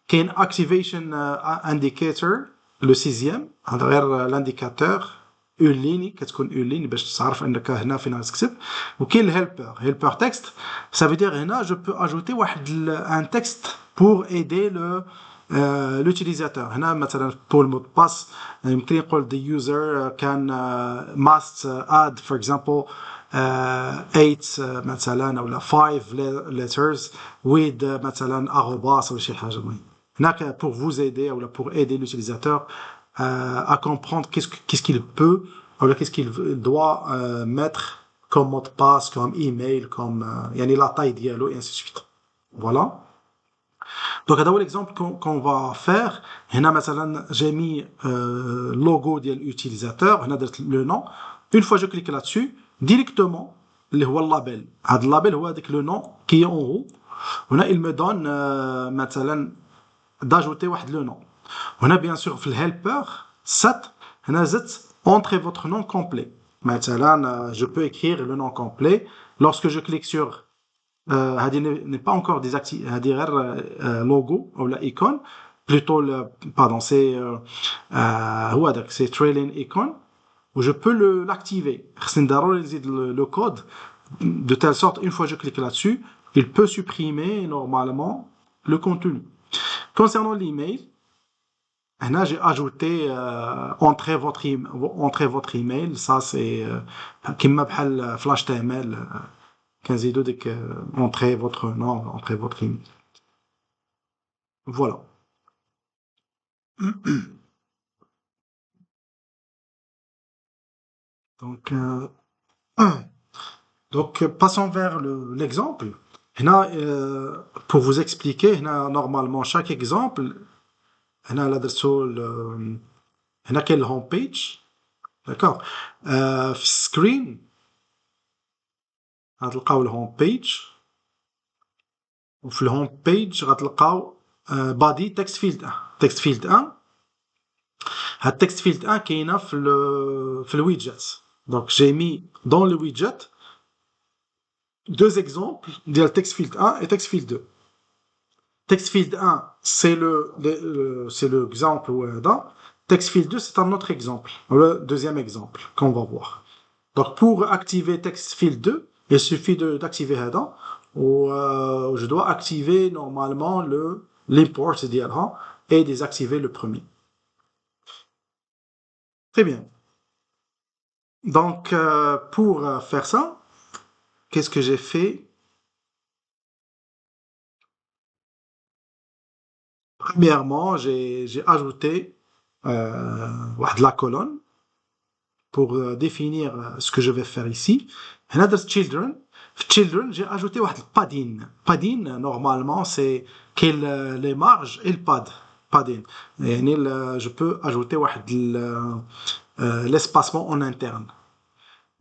كاين activation indicator le 6e هذا غير l'indicateur اون ليني كتكون اون لين باش تعرف انك هنا فين غتكتب. وكاين الهيلبر تكست ça veut dire هنا je peux ajouter واحد un texte pour aider l'utilisateur. هنا مثلا pour le mot de passe يمكن يقول the user can must add for example 8 مثلا ولا 5 letters with مثلا arrobas ou شي حاجه. هناك pour vous aider ou pour aider l'utilisateur à comprendre qu'est-ce qu'il peut ou qu'est-ce qu'il doit mettre comme mot de passe, comme email, comme la taille dialogue et ainsi de suite. Voilà. Donc, هذا هو l'exemple qu'on va faire. هنا مثلا j'ai mis logo ديال l'utilisateur. هنا درت le nom. Une fois je clique là-dessus, directement اللي هو اللابel. هذا اللابel هو هذاك le nom qui est en haut. هنا il me donne مثلا d'ajouter واحد le nom. هنا bien sûr في الhelper 7 هنا زدت entrez votre nom complet. مثلا je peux écrire le nom complet lorsque je clique sur هذه n'est pas encore désactivé هذه غير logo ou la icône plutôt pardon c'est هو هذاك c'est trailing icon où je peux l'activer. خصني ضروري نزيد le code de telle sorte une fois je clique là-dessus il peut supprimer normalement le contenu. Concernant l'email, j'ai ajouté entrez votre email. Ça c'est كيما بحال في HTML كنزيدو ديك entrez votre nom, entrez votre email. Voilà. Donc passons vers l'exemple. Pour vous expliquer, normalement chaque exemple هنا درتو هنا كاين الهوم بيج داكوغ في السكرين غتلقاو الهوم بيج وفي الهوم بيج غتلقاو بادي تكست فيلد 1 تكست فيلد 1 هاد التكست فيلد 1 كاينه في الويدجت. دونك جي مي دون لو ويدجت deux exemples ديال تكست فيلد 1 et تكست فيلد 2. Text field 1, c'est l'exemple هذا. Text field 2, c'est un autre exemple, le deuxième exemple qu'on va voir. Donc pour activer text field 2, il suffit d'activer هذا ou je dois activer normalement l'import ديالها et désactiver le premier. Très bien. Donc pour faire ça, qu'est-ce que j'ai fait? Premièrement, j'ai ajouté la colonne pour définir ce que je vais faire ici. Children, j'ai ajouté padding. Padding, normalement, c'est les marges et le pad. Padding. Je peux ajouter l'espacement en interne.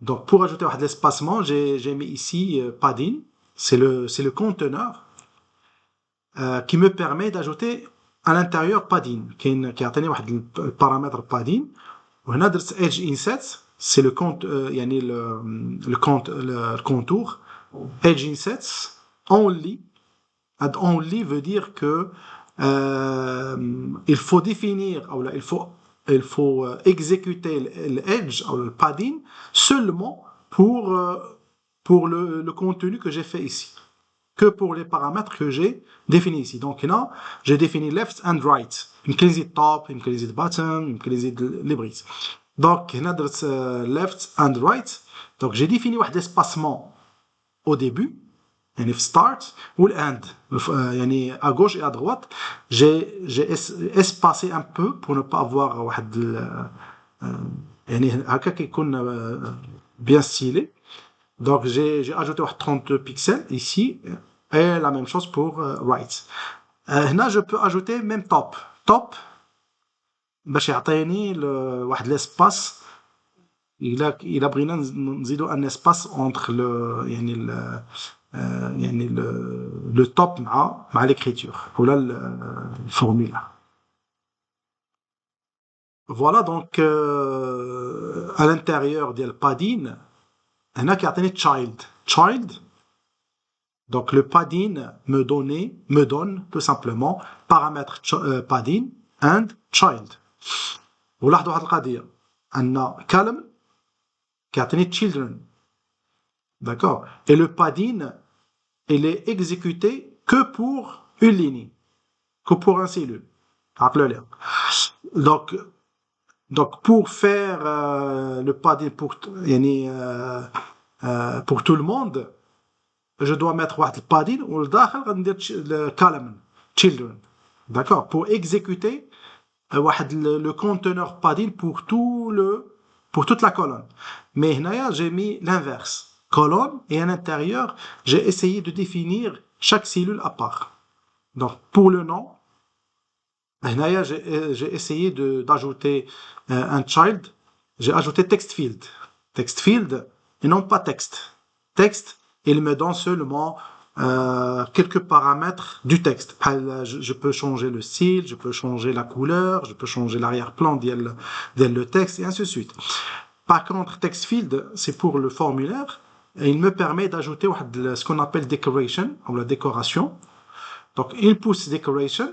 Donc, pour ajouter l'espacement, j'ai mis ici padding. C'est le conteneur qui me permet d'ajouter à l'intérieur padding qui a le paramètre padding. وهنا درت edge inset c'est le contour edge insets only. Only veut dire que il faut définir ou il faut exécuter l'edge ou le padding seulement pour le contenu que j'ai fait ici, que pour les paramètres que j'ai définis ici. Donc là, j'ai défini left and right. يمكن يزيد top, يمكن يزيد bottom, يمكن يزيد les briques. Donc هنا درت left and right. Donc j'ai défini واحد espacement au début, يعني في start ou end. يعني à gauche et à droite, j'ai espacé un peu pour ne pas avoir واحد يعني هكا كيكون bien stylé. Donc j'ai ajouté 32 pixels ici et la même chose pour right. هنا je peux ajouter même top باش يعطيني واحد l'espace إلا بغينا نزيدو un espace entre le top مع l'écriture ولا الفورمولا. Voilà donc à l'intérieur ديال padding هنا كيعطيني child. Donc le padding me donne tout simplement paramètre padding and child. ولاحظوا واحد القضيه عندنا column كيعطيني children. D'accord. Et le padding, il est exécuté que pour une ligne, que pour un cellule. Rappelez-le. Donc, pour faire le padding pour tout le monde, je dois mettre le padding ou le column children. D'accord. Pour exécuter le conteneur padding pour toute la colonne. Mais ici, j'ai mis l'inverse. Colonne, et à l'intérieur, j'ai essayé de définir chaque cellule à part. Donc, pour le nom, j'ai essayé d'ajouter un child. J'ai ajouté text field. Text field, et non pas texte. Texte, il me donne seulement quelques paramètres du texte. Je peux changer le style, je peux changer la couleur, je peux changer l'arrière-plan le texte, et ainsi de suite. Par contre, text field, c'est pour le formulaire, et il me permet d'ajouter ce qu'on appelle decoration, ou la décoration. Donc, input decoration,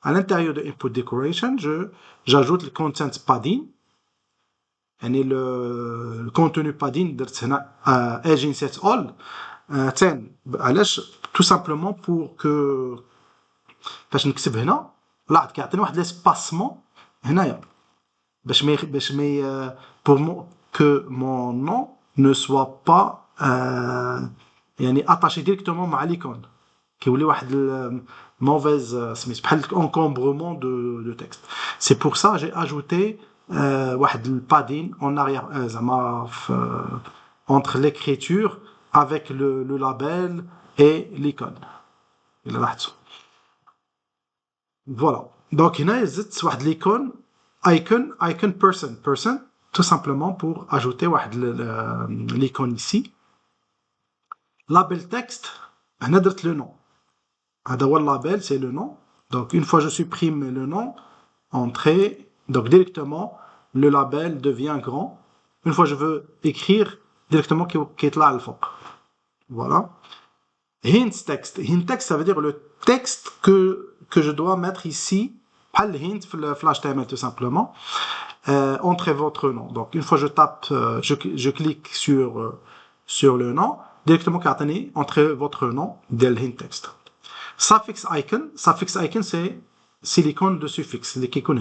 à l'intérieur de input decoration, j'ajoute le content padding, et le contenu padding, age insert all, tout simplement pour que باش نكتب هنا لاحظ كيعطيني واحد ليسباسمون هنايا باش ما pour que mon nom ne soit pas يعني attaché directement مع l'icône كيولي واحد mauvaise سميت بحال encombrement de texte. C'est pour ça j'ai ajouté واحد le padding en arrière زعما entre l'écriture avec le label et l'icône. إلا لاحظتوا. Voilà. Donc, il y a l'icône icon person, tout simplement pour ajouter l'icône ici. Label texte, on a le nom. Le label, c'est le nom. Donc, une fois que je supprime le nom, entrée, donc directement, le label devient grand. Une fois que je veux écrire, directement, qui est là, le fond. Voilà. Hint text. Hint text, ça veut dire le texte que je dois mettre ici, pas le hint, le flash HTML tout simplement, entrez votre nom. Donc, une fois que je tape, je clique sur le nom, directement, entrez votre nom dès le hint text. Suffix icon, c'est l'icône de suffixe. L'icône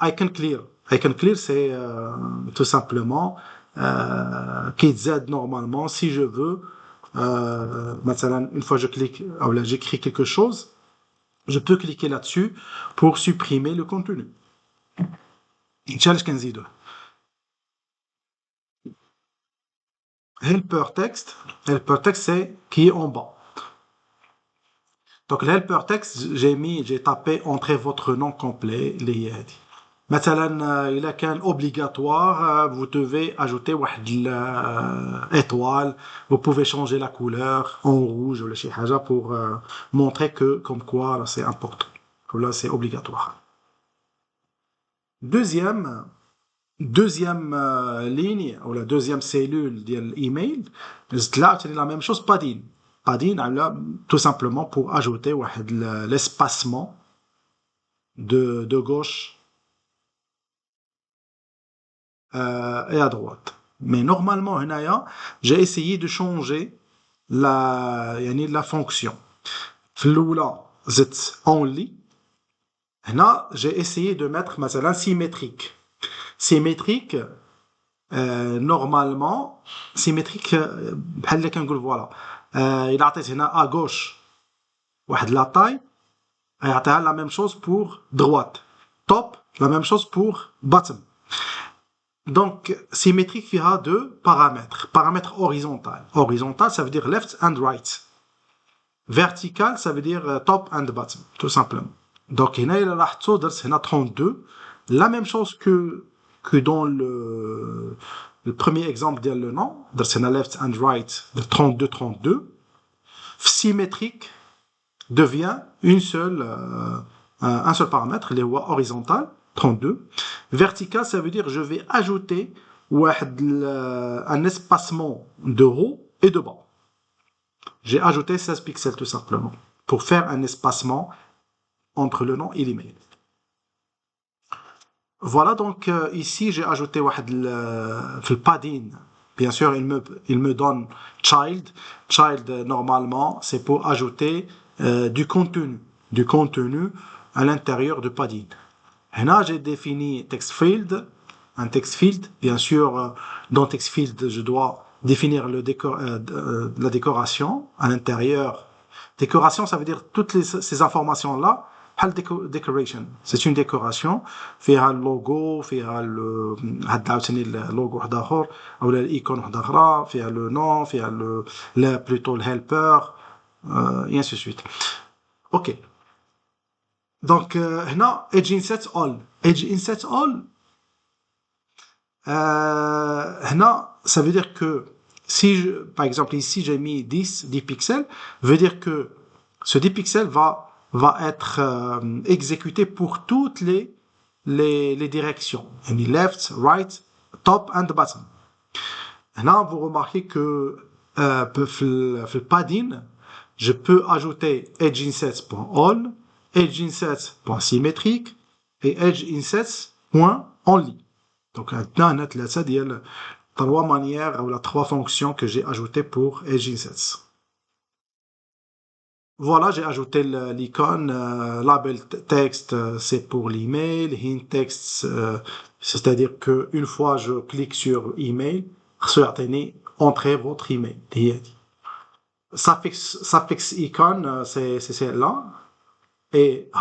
icon clear. Icon clear, c'est tout simplement qui aide normalement si je veux. Une fois que je clique, j'écris quelque chose, je peux cliquer là-dessus pour supprimer le contenu. Helper text, c'est qui est en bas. Donc, le helper text, j'ai tapé entrez votre nom complet, مثلا إذا كان obligatoire, vous devez ajouter étoile, vous pouvez changer la couleur en rouge ou شي حاجة pour montrer que comme quoi c'est important, comme là c'est obligatoire. Deuxième ligne ou la deuxième cellule de l'email, là c'est la même chose padding tout simplement pour ajouter l'espacement de gauche et à droite. Mais normalement, j'ai essayé de changer la fonction. Là, c'est only. Là, j'ai essayé de mettre مثلا symétrique. Symétrique, normalement, symétrique, بحال اللي كنقول voilà. Il عطيت هنا à gauche واحد la taille, يعطيها la même chose pour droite. Top, la même chose pour bottom. Donc, symétrique, il y a deux paramètres. Paramètre horizontal. Horizontal, ça veut dire left and right. Vertical, ça veut dire top and bottom, tout simplement. Donc, il y a 32. La même chose que dans le premier exemple de le nom. Il y a left and right, 32, 32. Symétrique devient un seul paramètre, les horizontal. 32. Vertical, ça veut dire je vais ajouter un espacement de haut et de bas. J'ai ajouté 16 pixels tout simplement pour faire un espacement entre le nom et l'email. Voilà, donc ici j'ai ajouté le padding. Bien sûr, il me donne child. Child, normalement, c'est pour ajouter du contenu à l'intérieur du padding. Et là, j'ai défini text field, un text field. Bien sûr, dans text field, je dois définir la décoration à l'intérieur. Décoration, ça veut dire toutes ces informations-là. Decoration, c'est une décoration. فيها اللوجو, فيها هاد عاوتاني اللوجو واحد اخر او الايكون واحده اخرى, فيها لو نون, فيها لا بلوتو الهيلبر, et ainsi de suite. Ok. Donc, هنا edge insets all. Edge insets all, هنا, ça veut dire que par exemple ici j'ai mis 10 pixels, veut dire que ce 10 pixels va être exécuté pour toutes les directions. Left, right, top and bottom. Là, vous remarquez que في le padding, je peux ajouter edge insets.all, edge insets.symétrique et edge insets.only. Donc, on a trois manières ou trois fonctions que j'ai ajoutées pour edge insets. Voilà, j'ai ajouté l'icône, label texte, c'est pour l'email, hint text, c'est-à-dire qu'une fois je clique sur email, entrez votre email. Suffix icône, c'est celle-là, et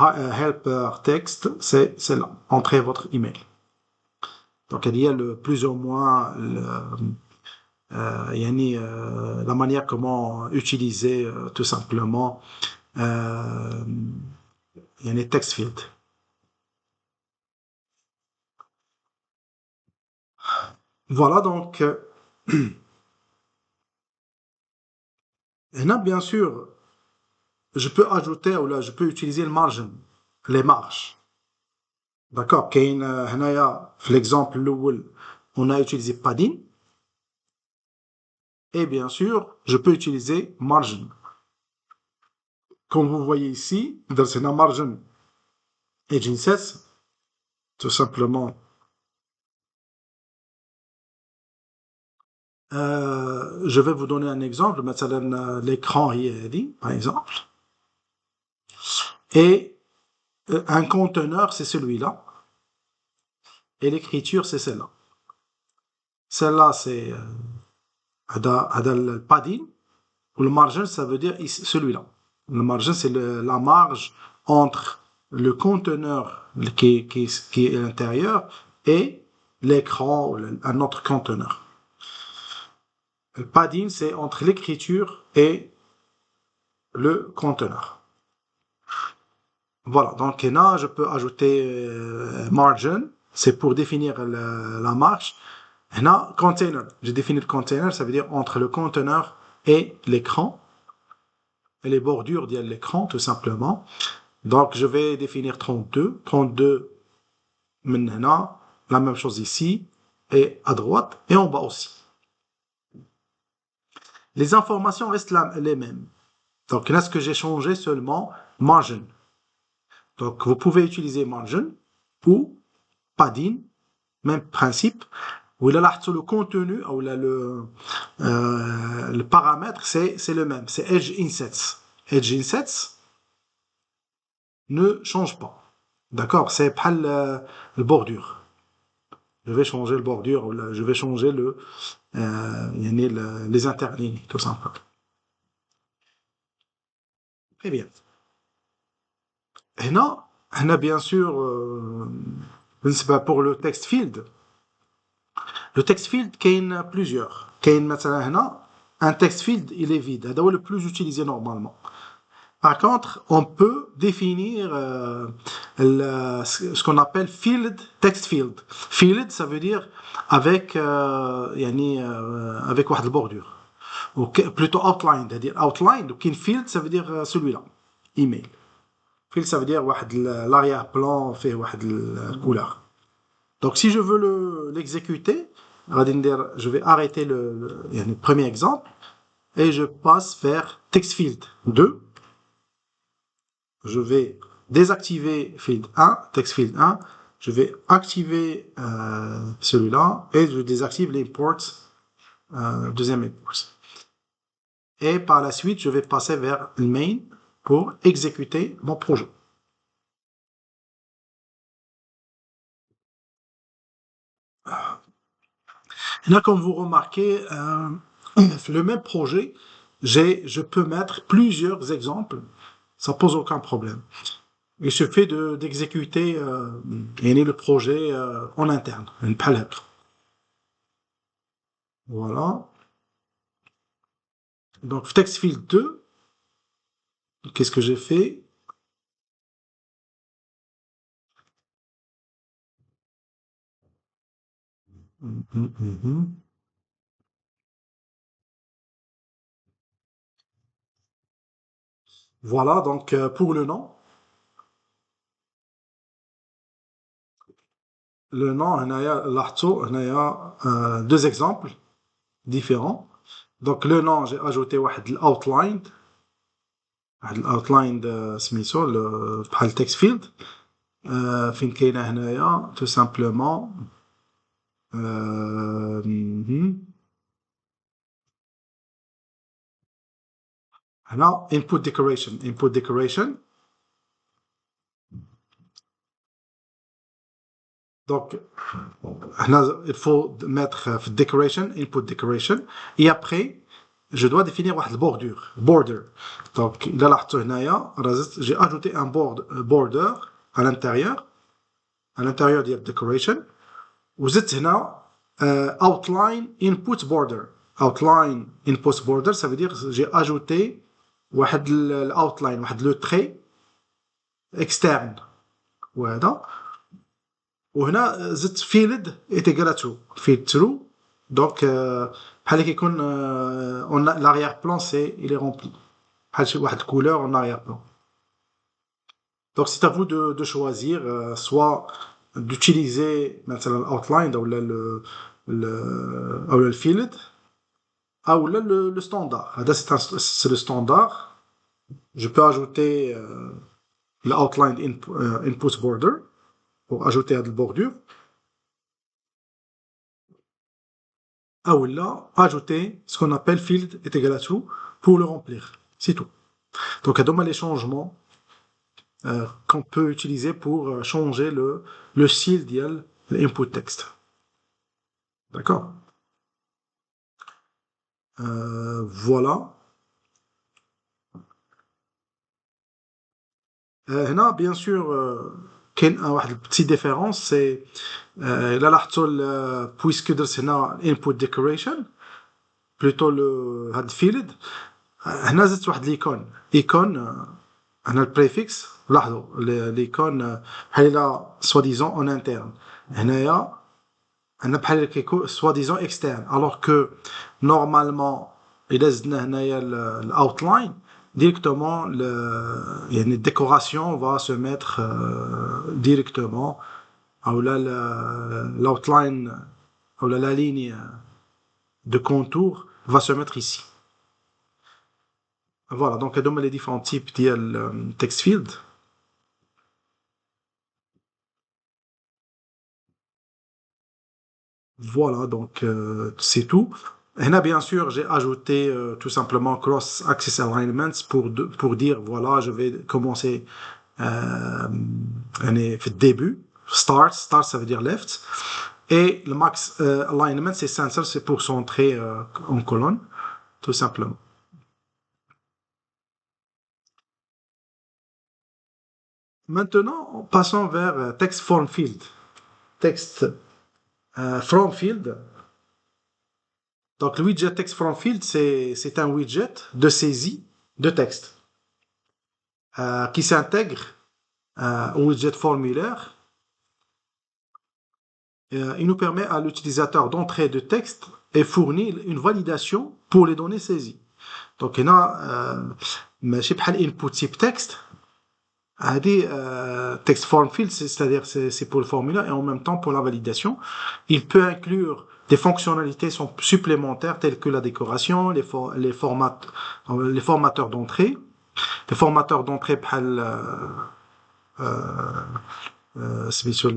helper text, c'est celle-là, entrez votre email. Donc il y a plus ou moins la manière comment utiliser tout simplement text field. Voilà, donc là, bien sûr, je peux ajouter ou là, je peux utiliser le margin, les marges. D'accord, l'exemple on a utilisé padding, et bien sûr, je peux utiliser margin. Comme vous voyez ici, dans la margin edge insets, tout simplement, je vais vous donner un exemple. Maintenant, l'écran est dit, par exemple, et un conteneur, c'est celui-là, et l'écriture, c'est celle-là. Celle-là, c'est le padding, ou le margin, ça veut dire celui-là. Le margin, c'est la marge entre le conteneur qui est à l'intérieur et l'écran ou un autre conteneur. Le padding, c'est entre l'écriture et le conteneur. Voilà, donc là, je peux ajouter margin, c'est pour définir la marge. Et là, container, j'ai défini le container, ça veut dire entre le conteneur et l'écran, et les bordures de l'écran, tout simplement. Donc, je vais définir 32. 32, maintenant, la même chose ici, et à droite, et en bas aussi. Les informations restent les mêmes. Donc, là, ce que j'ai changé seulement, margin. Donc, vous pouvez utiliser margin ou padding, même principe. Où là, le contenu, ou là, le paramètre, c'est le même. C'est edge insets. Edge insets ne change pas. D'accord? C'est pas le bordure. Je vais changer le bordure, ou là, je vais changer les interlignes, tout simplement. Très bien. هنا bien sûr, c'est pas pour le text field. Le text field, il y en a plusieurs. Un text field, il est vide. C'est le plus utilisé normalement. Par contre, on peut définir ce qu'on appelle field, text field. Field, ça veut dire avec avec une bordure. Ou plutôt outline, c'est-à-dire outline. Donc, field, ça veut dire celui-là. Email. Field, ça veut dire l'arrière-plan fait une couleur. Donc, si je veux l'exécuter, je vais arrêter le premier exemple et je passe vers text field 2. Je vais désactiver field 1, text field 1, je vais activer celui-là et je désactive l'import, deuxième import. Et par la suite, je vais passer vers le main pour exécuter mon projet. Là, comme vous remarquez, le même projet, je peux mettre plusieurs exemples, ça pose aucun problème. Il suffit d'exécuter le projet en interne, une palette. Voilà. Donc, TextField 2, qu'est-ce que j'ai fait? Voilà, donc pour le nom, on a deux exemples différents. Donc le nom, j'ai ajouté l'outline سميتو بحال text field فين كاينه هنايا tout simplement هنا input decoration. Donc il faut mettre decoration, input decoration, et après je dois définir une border. Donc là j'ai ajouté un border à l'intérieur de decoration. Vous êtes là outline input border. Outline input border, ça veut dire que j'ai ajouté l'outline, le trait externe. وهذا وهنا زدت فيلد est égal à true. Field true. Donc بحال كيكون l'arrière-plan il est rempli. بحال شي واحد couleur en arrière-plan. Donc c'est à vous de choisir soit d'utiliser مثلا l'outline ou le field ou le standard. C'est le standard. Je peux ajouter l'outline input border pour ajouter à la bordure. Ou là, ajouter ce qu'on appelle field est égal à true pour le remplir. C'est tout. Donc, il y a les changements qu'on peut utiliser pour changer le style de l'input texte. D'accord? Voilà. Là, bien sûr, qu'il y a une petite différence, c'est là, puisque c'est input decoration, plutôt le field, هنا زدت واحد l'icône هنا البريفيكس لاحظوا l'icône بحال soi-disant en interne هنايا هنا بحال كيكون soi-disant externe alors que normalement إلا زدنا هنايا l'outline directement يعني décoration va se mettre directement ou là l'outline ou la ligne de contour va se mettre ici. Voilà, donc هادو هما les différents types ديال text field. Voilà, donc c'est tout. Et là, bien sûr, j'ai ajouté tout simplement cross-axis alignments pour dire, voilà, je vais commencer في début. Start, ça veut dire left. Et le max alignment, c'est center, c'est pour centrer en colonne, tout simplement. Maintenant, passons vers text form field. Text from field. Donc, le widget text from field, c'est un widget de saisie de texte qui s'intègre au widget formulaire. Il nous permet à l'utilisateur d'entrer de texte et fournir une validation pour les données saisies. Donc, il y a ماشي بحال input type texte. Text form field, c'est-à-dire c'est pour le formulaire et en même temps pour la validation. Il peut inclure des fonctionnalités supplémentaires telles que la décoration, les formateurs d'entrée. Les formateurs d'entrée بحال سميتو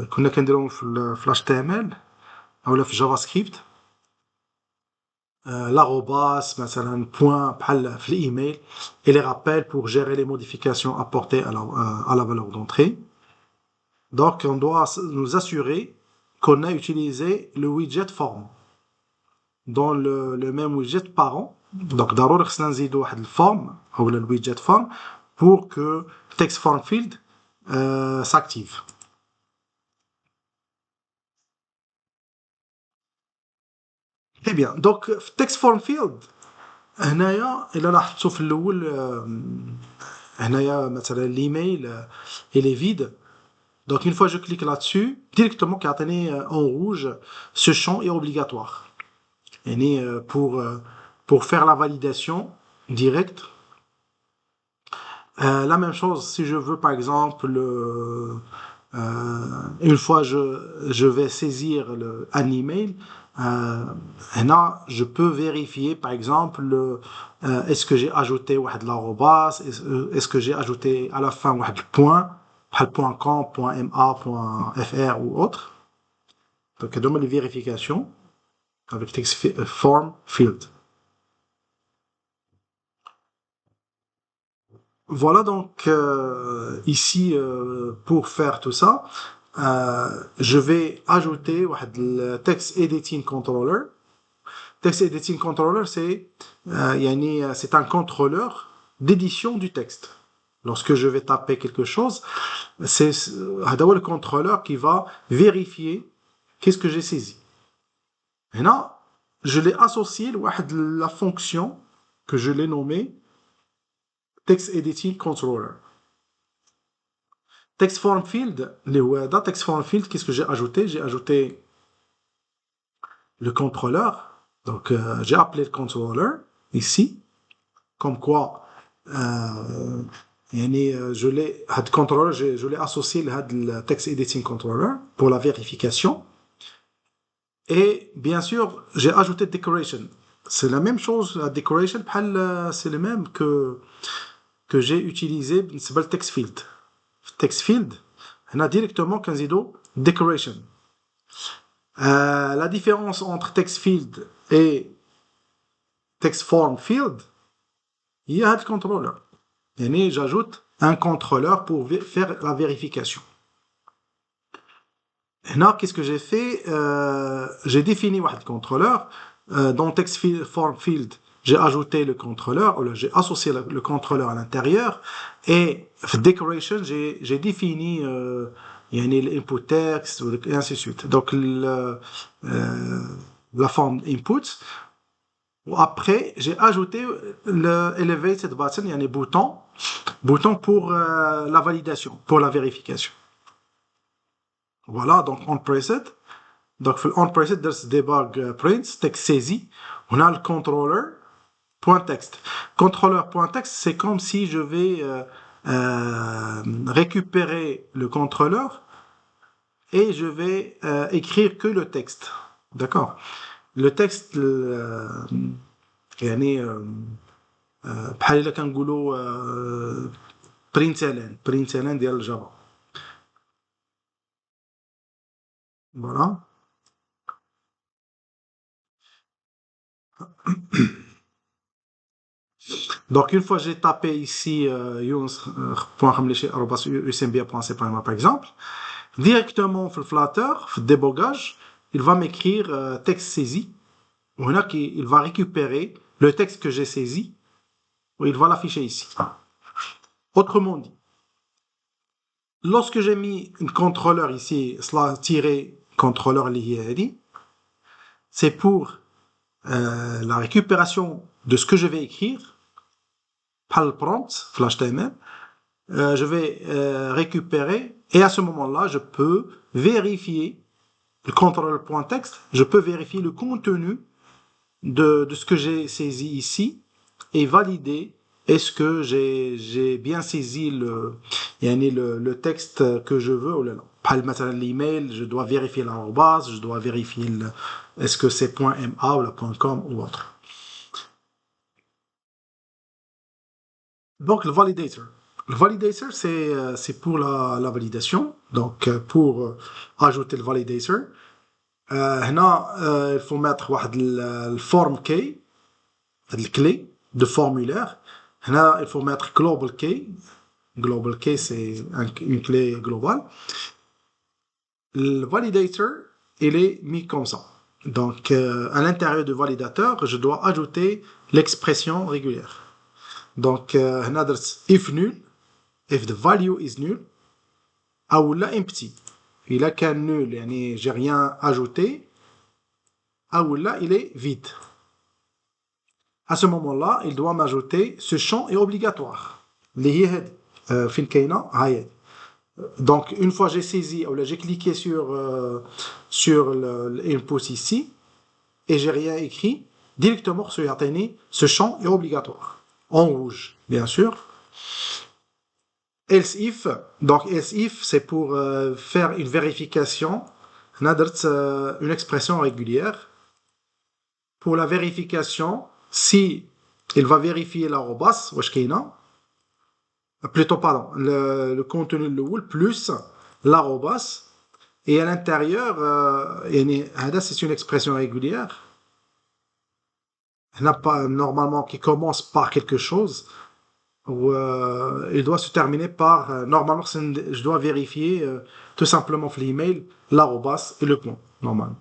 كنا كنديروهم في HTML اولا في جافا سكريبت. l'arrobas مثلا point بحال في الايميل et les rappels pour gérer les modifications apportées à la valeur d'entrée. Donc on doit nous assurer qu'on a utilisé le widget form dans le même widget parent. Donc ضروري خصنا نزيدو واحد الفورم او le widget form pour que text form field s'active. Eh bien, donc text form field هنايا الا لاحظتوا في الاول هنايا مثلا الايميل il est vide. Donc une fois je clique là-dessus directement كيعطيني en rouge ce champ est obligatoire. يعني pour faire la validation directe. La même chose si je veux par exemple une fois je vais saisir un email. Là, je peux vérifier, par exemple, est-ce que j'ai ajouté l'arrobas, est-ce que j'ai ajouté à la fin le point, .com, .ma, .fr ou autre. Donc, il donne les vérifications avec text form field. Voilà donc ici pour faire tout ça. Je vais ajouter le text editing controller. Text editing controller c'est un contrôleur d'édition du texte. Lorsque je vais taper quelque chose, c'est le contrôleur qui va vérifier qu'est-ce que j'ai saisi. Et là, je l'ai associé à la fonction que je l'ai nommée text editing controller. Text form field, text form field, qu'est-ce que j'ai ajouté? J'ai ajouté le contrôleur. Donc, j'ai appelé le controller ici, comme quoi je l'ai associé le text editing controller pour la vérification. Et bien sûr, j'ai ajouté decoration. C'est la même chose, la decoration, c'est le même que j'ai utilisé pour le text field. Text field, on a directement decoration. La différence entre text field et text form field, il y a un contrôleur. Et j'ajoute un contrôleur pour faire la vérification. Et là, qu'est-ce que j'ai fait? J'ai défini un contrôleur. Dans text form field, j'ai ajouté le contrôleur, ou j'ai associé le contrôleur à l'intérieur. Et decoration, j'ai défini l'input text, et ainsi de suite. Donc, la forme input. Après, j'ai ajouté le elevated button, il y a un bouton pour la validation, pour la vérification. Voilà, donc on preset. Donc, on preset, there's debug prints, texte saisi. On a le controller point text. Controller point text, c'est comme si je vais récupérer le contrôleur et je vais écrire que le texte. D'accord? Le texte, يعني بحال الا كنقولوا println ديال الجافا. Voilà. Donc une fois j'ai tapé ici yunus.hamlechi@usmbia.c par exemple, directement في Flutter, في débogage, il va m'écrire texte saisi. Il va récupérer le texte que j'ai saisi ou il va l'afficher ici. Autrement dit, lorsque j'ai mis un contrôleur ici, contrôleur lié, c'est pour la récupération de ce que je vais écrire, par le prompt, flash HTML, je vais récupérer et à ce moment-là, je peux vérifier le contrôleur.text, je peux vérifier le contenu de ce que j'ai saisi ici et valider est-ce que j'ai bien saisi le texte que je veux ou non. Par exemple, l'email, je dois vérifier l'arrobase, je dois vérifier est-ce que c'est .ma ou .com ou autre. Donc le validator. Le validator, c'est pour la validation. Donc, pour ajouter le validator, هنا il faut mettre واحد الفورم كي, الكلي de formulaire. هنا il faut mettre global key. Global key, c'est une clé globale. Le validator, il est mis comme ça. Donc, à l'intérieur du validateur, je dois ajouter l'expression régulière. Donc, هنا درت if null, if the value is null, أو لا empty. إلا كان nul, يعني j'ai rien ajouté, أو لا il est vide. À ce moment-là, il doit m'ajouter ce champ est obligatoire. اللي هي هذه فين كاينه هاي. Donc, une fois j'ai saisi, ou là j'ai cliqué sur l'input ici, et j'ai rien écrit, directement sur Yateni, ce champ est obligatoire. En rouge, bien sûr. Else if, donc else if, c'est pour faire une vérification. Une expression régulière. Pour la vérification, si il va vérifier l'arrobas, plutôt, pardon, le contenu de l'oul plus l'arrobas, et à l'intérieur, c'est une expression régulière. Normalement, qui commence par quelque chose, ou il doit se terminer par. Normalement, je dois vérifier tout simplement l'email, l'arrobas et le point, normalement.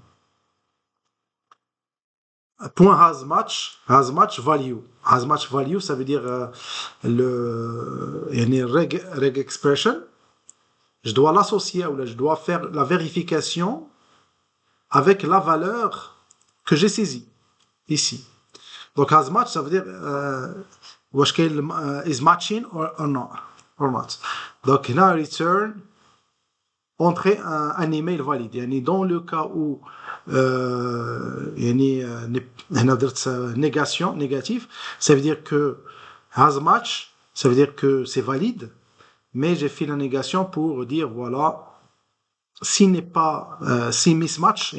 Point has match value. Has match value, ça veut dire reg expression. Je dois l'associer, ou là, je dois faire la vérification avec la valeur que j'ai saisie ici. Donc, has match, ça veut dire is matching or not. Or not. Donc, là, return, entrer un email valide. Yani dans le cas où négation, négatif, ça veut dire que has match, ça veut dire que c'est valide, mais j'ai fait la négation pour dire voilà, s'il n'est pas, si mismatch,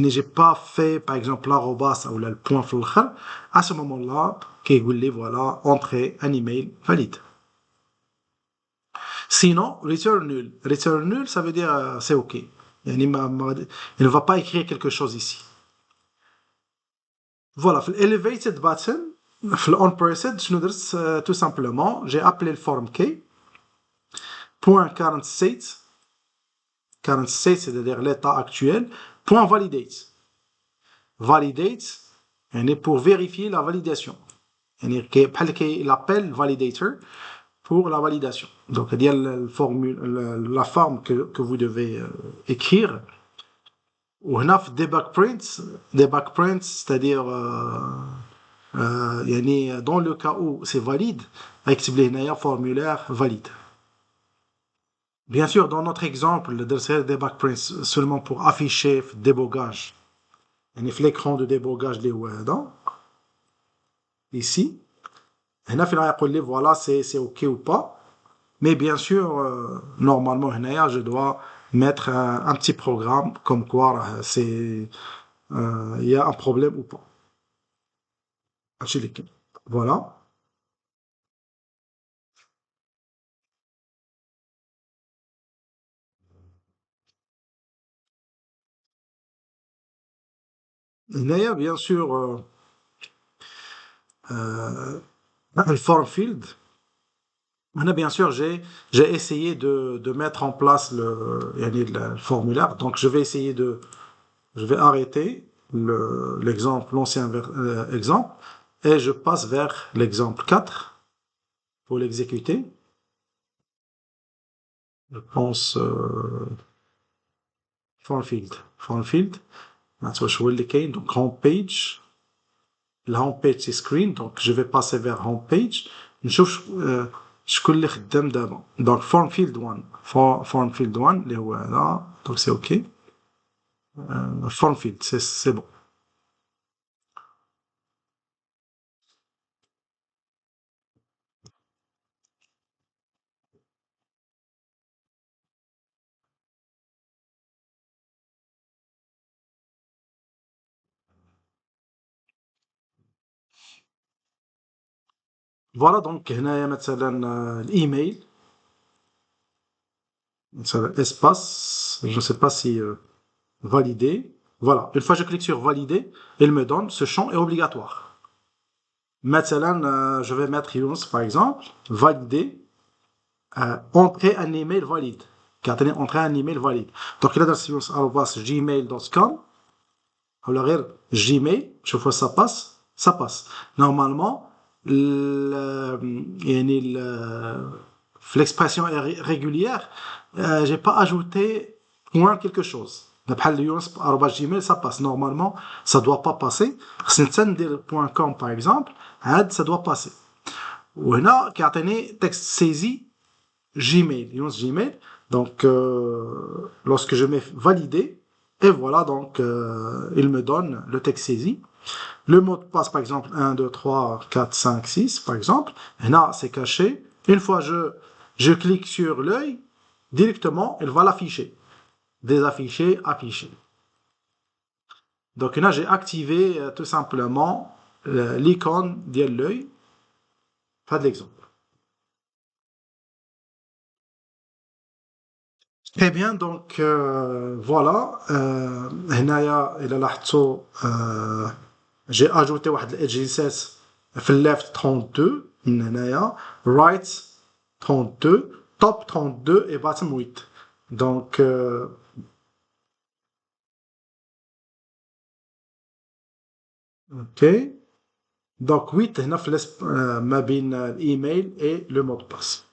j'ai pas fait par exemple l'arrobas ou le point flou, à ce moment-là, voilà, entrer un email valide. Sinon, return null. Return null, ça veut dire c'est OK. Il ne va pas écrire quelque chose ici. Voilà, l'elevated button, l'onPressed, je nous tout simplement, j'ai appelé le form key, point current state, c'est-à-dire l'état actuel, point validate. Validate, pour vérifier la validation. Il appelle validator pour la validation. Donc, il y a la forme que vous devez écrire. Ou debug print, c'est-à-dire dans le cas où c'est valide, avec un formulaire valide. Bien sûr, dans notre exemple, le debug print seulement pour afficher le débogage. L'écran de débogage des WADA. Ici. Voilà, c'est OK ou pas. Mais bien sûr, normalement, je dois mettre un petit programme comme quoi il y a un problème ou pas. Voilà. Bien sûr, le form field. Bien sûr, j'ai essayé de mettre en place le formulaire. Donc, je vais arrêter l'ancien exemple, et je passe vers l'exemple 4 pour l'exécuter. Je pense form field. Donc, home page. La home page c'est screen, donc je vais passer vers home page. نشوف شكون اللي خدام دابا. Donc form field 1 اللي هو هذا, donc c'est OK. Form field, c'est bon. Voilà, donc هنايا مثلا الايميل مثلا espace, je ne sais pas si valider. Voilà, une fois que je clique sur valider, il me donne ce champ est obligatoire. Maintenant, je vais mettre Younes par exemple, valider, entrer un email valide. كيعطيني entrer un email valide. Donc là, dans younes@gmail.com, ولا غير Gmail, chaque fois ça passe. Normalement, يعني في l'expression régulière, j'ai pas ajouté point quelque chose. بحال younes@gmail, ça passe. Normalement, ça doit pas passer. خصني حتى ندير .com par exemple, عاد ça doit passer. وهنا كيعطيني texte saisi Gmail, Younes Gmail. Donc, lorsque je mets valider, et voilà, donc, il me donne le texte saisi. Le mot de passe, par exemple, 1, 2, 3, 4, 5, 6, par exemple. Et là, c'est caché. Une fois je clique sur l'œil, directement, il va l'afficher. Désafficher, afficher. Donc là, j'ai activé tout simplement l'icône de l'œil. Pas de l'exemple. Très bien, donc voilà. هنايا إلى لاحظتوا j'ai ajouté واحد ال edge في left 32 من هنايا, right 32, top 32 et bottom 8. Donc ok. Donc 8 هنا في ما بين الايميل et le mot de passe.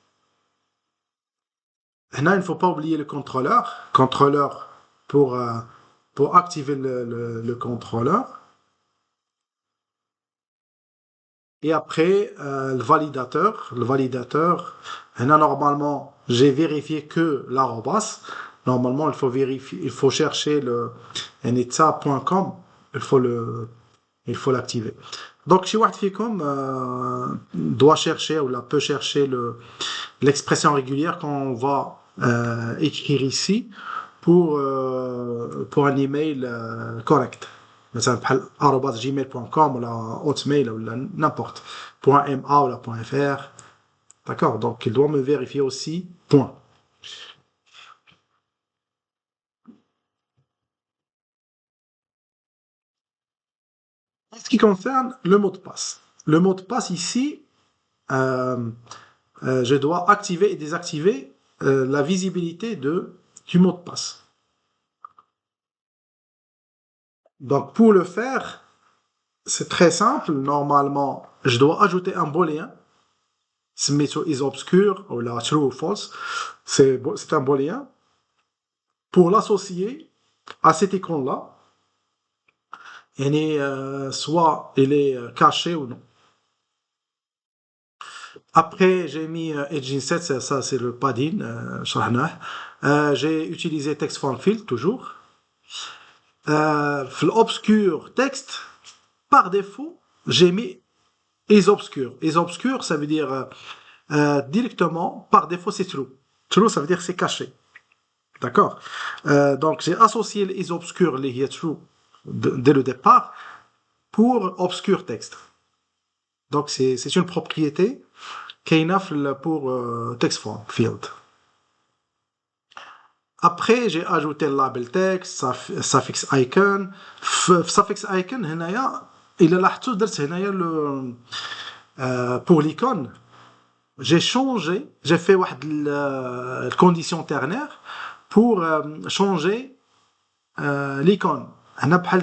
Là, il ne faut pas oublier le contrôleur. Contrôleur pour activer le contrôleur. Et après, le validateur. Le validateur, là, normalement, j'ai vérifié que l'arrobas. Normalement, il faut vérifier, il faut chercher le enitsa.com. Il faut l'activer. Donc, chez Wattficom, doit chercher ou là, peut chercher l'expression régulière qu'on va écrire ici pour un email correct. مثلا بحال @gmail.com ولا hotmail ولا n'importe .ma ولا .fr. D'accord, donc il doit me vérifier aussi point. En ce qui concerne le mot de passe. Le mot de passe ici, euh, je dois activer et désactiver la visibilité du mot de passe. Donc pour le faire, c'est très simple. Normalement, je dois ajouter un booléen. سميتو is obscure ou la true ou false. C'est un booléen. Pour l'associer à cet icône-là, soit il est caché ou non. Après, j'ai mis Edge Inset, ça c'est le padding, j'ai utilisé Text Form Field toujours. L'obscure texte, par défaut, j'ai mis is obscure. Is obscure, ça veut dire directement, par défaut, c'est true. True, ça veut dire c'est caché. D'accord. Donc, j'ai associé les is obscure, les is true, dès le départ, pour obscure texte. Donc, c'est une propriété Keynote pour text form field. Après, j'ai ajouté le label text, suffix icon. Suffix icon, il a pour l'icône, j'ai changé, j'ai fait une condition ternaire pour changer l'icône.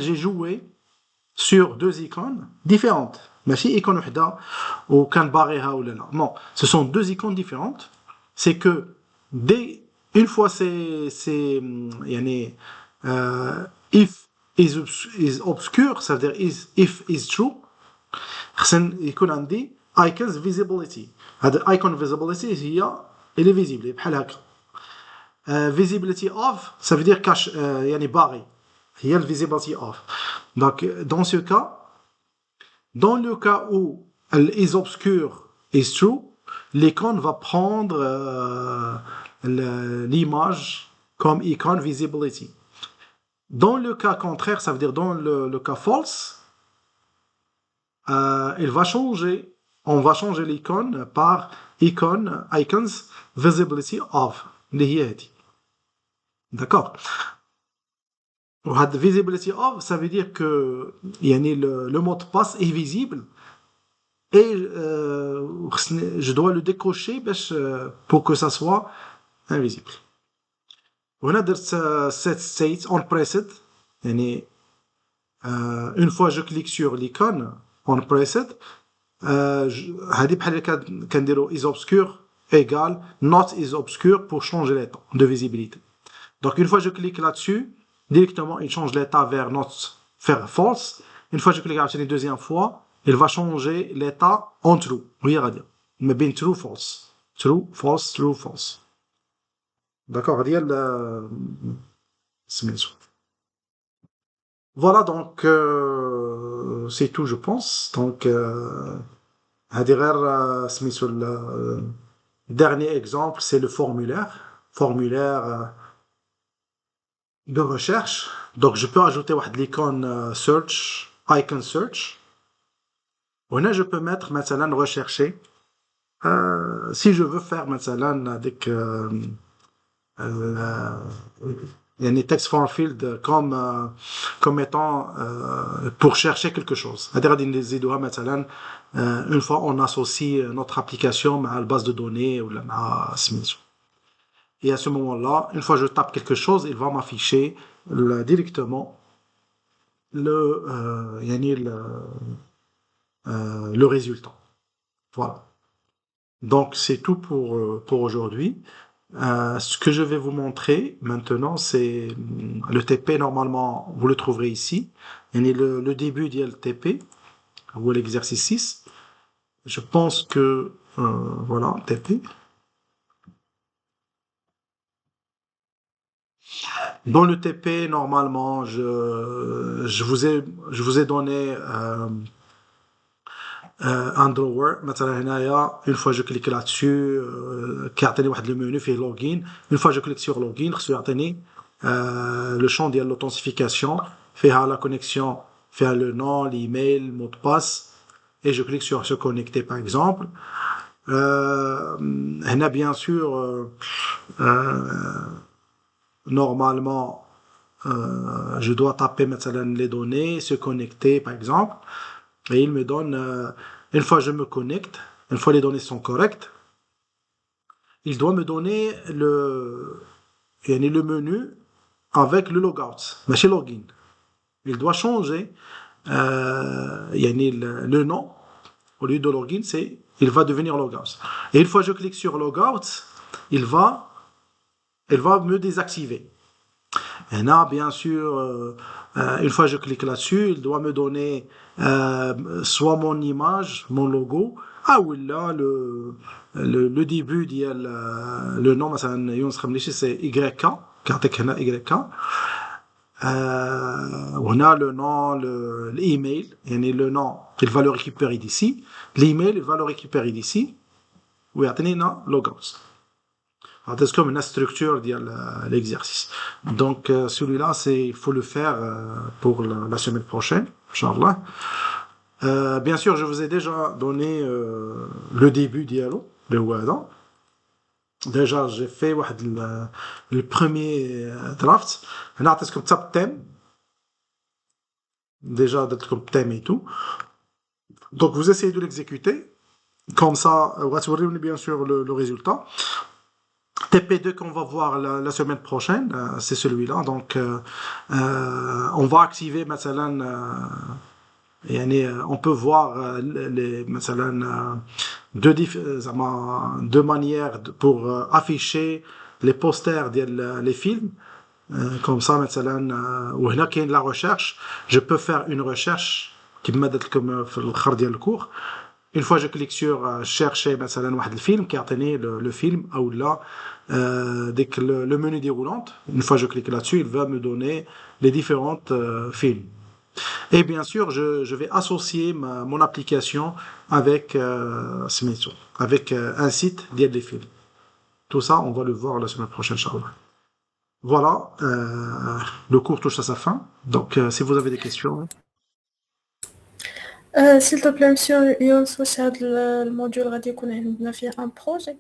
J'ai joué sur deux icônes différentes. ماشي icône وحده وكان باغيها ولا لا. Non, ce sont deux icônes différentes. C'est que dès une fois c'est يعني if is obscure, ça veut dire if is true, خصن يكون عندي icons visibility. هذا icon visibility هي elle est visible بحال هكا. Visibility off, ça veut dire cache يعني باغي. هي le visibility off. Donc dans ce cas, dans le cas où is obscure is true, l'icône va prendre l'image comme icône visibility. Dans le cas contraire, ça veut dire dans le cas false, il va changer on va changer l'icône par icons visibility off اللي هي هذه. D'accord. وهاد visibility off, ça veut dire que يعني le mot de passe est visible et je dois le décocher pour que ça soit invisible. وهنا درت set state on preset يعني une fois je clique sur l'icône on preset هذه بحال كنديرو is obscure égale not is obscure pour changer l'état de visibilité. Donc une fois je clique là-dessus, directement il change l'état vers not, vers false. Une fois je clique là-dessus une deuxième fois, il va changer l'état en true. Oui, غادي ما بين true false. True false true false. D'accord, ديال سميتو. Voilà, donc c'est tout je pense. Donc هذه غير سميتو dernier exemple, c'est le formulaire de recherche. Donc je peux ajouter l'icône search, icon search. وهنا je peux mettre مثلا rechercher si je veux faire مثلا هذيك يعني text form field comme étant pour chercher quelque chose. هذه غادي نزيدوها مثلا une fois on associe notre application مع base de données ou مع سميتو. Et à ce moment-là, une fois que je tape quelque chose, il va m'afficher directement le résultat. Voilà. Donc c'est tout pour aujourd'hui. Ce que je vais vous montrer maintenant, c'est le TP. Normalement, vous le trouverez ici. Le début du TP, ou l'exercice 6. Je pense que voilà, TP. Dans le TP, normalement, je vous ai donné un drawer. Maintenant, une fois que je clique là-dessus, كيعطيني واحد le menu fait login. Une fois que je clique sur login, خصو يعطيني le champ ديال l'authentification, فيها la connexion, فيها le nom, l'email, le mot de passe, et je clique sur se connecter par exemple. هنا bien sûr normalement je dois taper maintenant les données, se connecter par exemple, et il me donne une fois je me connecte, une fois les données sont correctes, il doit me donner le menu avec le logout, ماشي login. Il doit changer le nom au lieu de login, il va devenir logout. Et une fois je clique sur logout, il va me désactiver. Et là, bien sûr, une fois je clique là-dessus, il doit me donner soit mon image, mon logo, ou là le début le nom, c'est YK, كيعطيك هنا YK. وهنا le nom, l'email, يعني le nom, il va le récupérer d'ici. L'email, il va le récupérer d'ici. ويعطيني هنا logout. C'est comme une structure de l'exercice. Donc celui-là, il faut le faire pour la semaine prochaine, Inch'Allah. Bien sûr, je vous ai déjà donné le début dialogue de Ouada. Déjà, j'ai fait le premier draft. نعطيكم comme ça thème. Déjà, d'être comme thème et tout. Donc, vous essayez de l'exécuter. Comme ça, vous aurez bien sûr le résultat. TP2 qu'on va voir la semaine prochaine, c'est celui-là. Donc, on va activer, on peut voir deux manières pour afficher les posters des films. Comme ça, وهنا كاين la recherche. Je peux faire une recherche كما درت لكم في الآخر ديال الكور. Une fois je clique sur chercher مثلا واحد الفيلم كيعطيني le film ou là dès le menu déroulant. Une fois je clique là-dessus, il va me donner les différentes films. Et bien sûr, je vais associer mon application avec un site dédié des films. Tout ça, on va le voir la semaine prochaine, Inch'Allah. Voilà, le cours touche à sa fin. Donc, si vous avez des questions. s'il te plaît monsieur Younes واش هاد الموديول غادي يكون عندنا فيه ان بروجي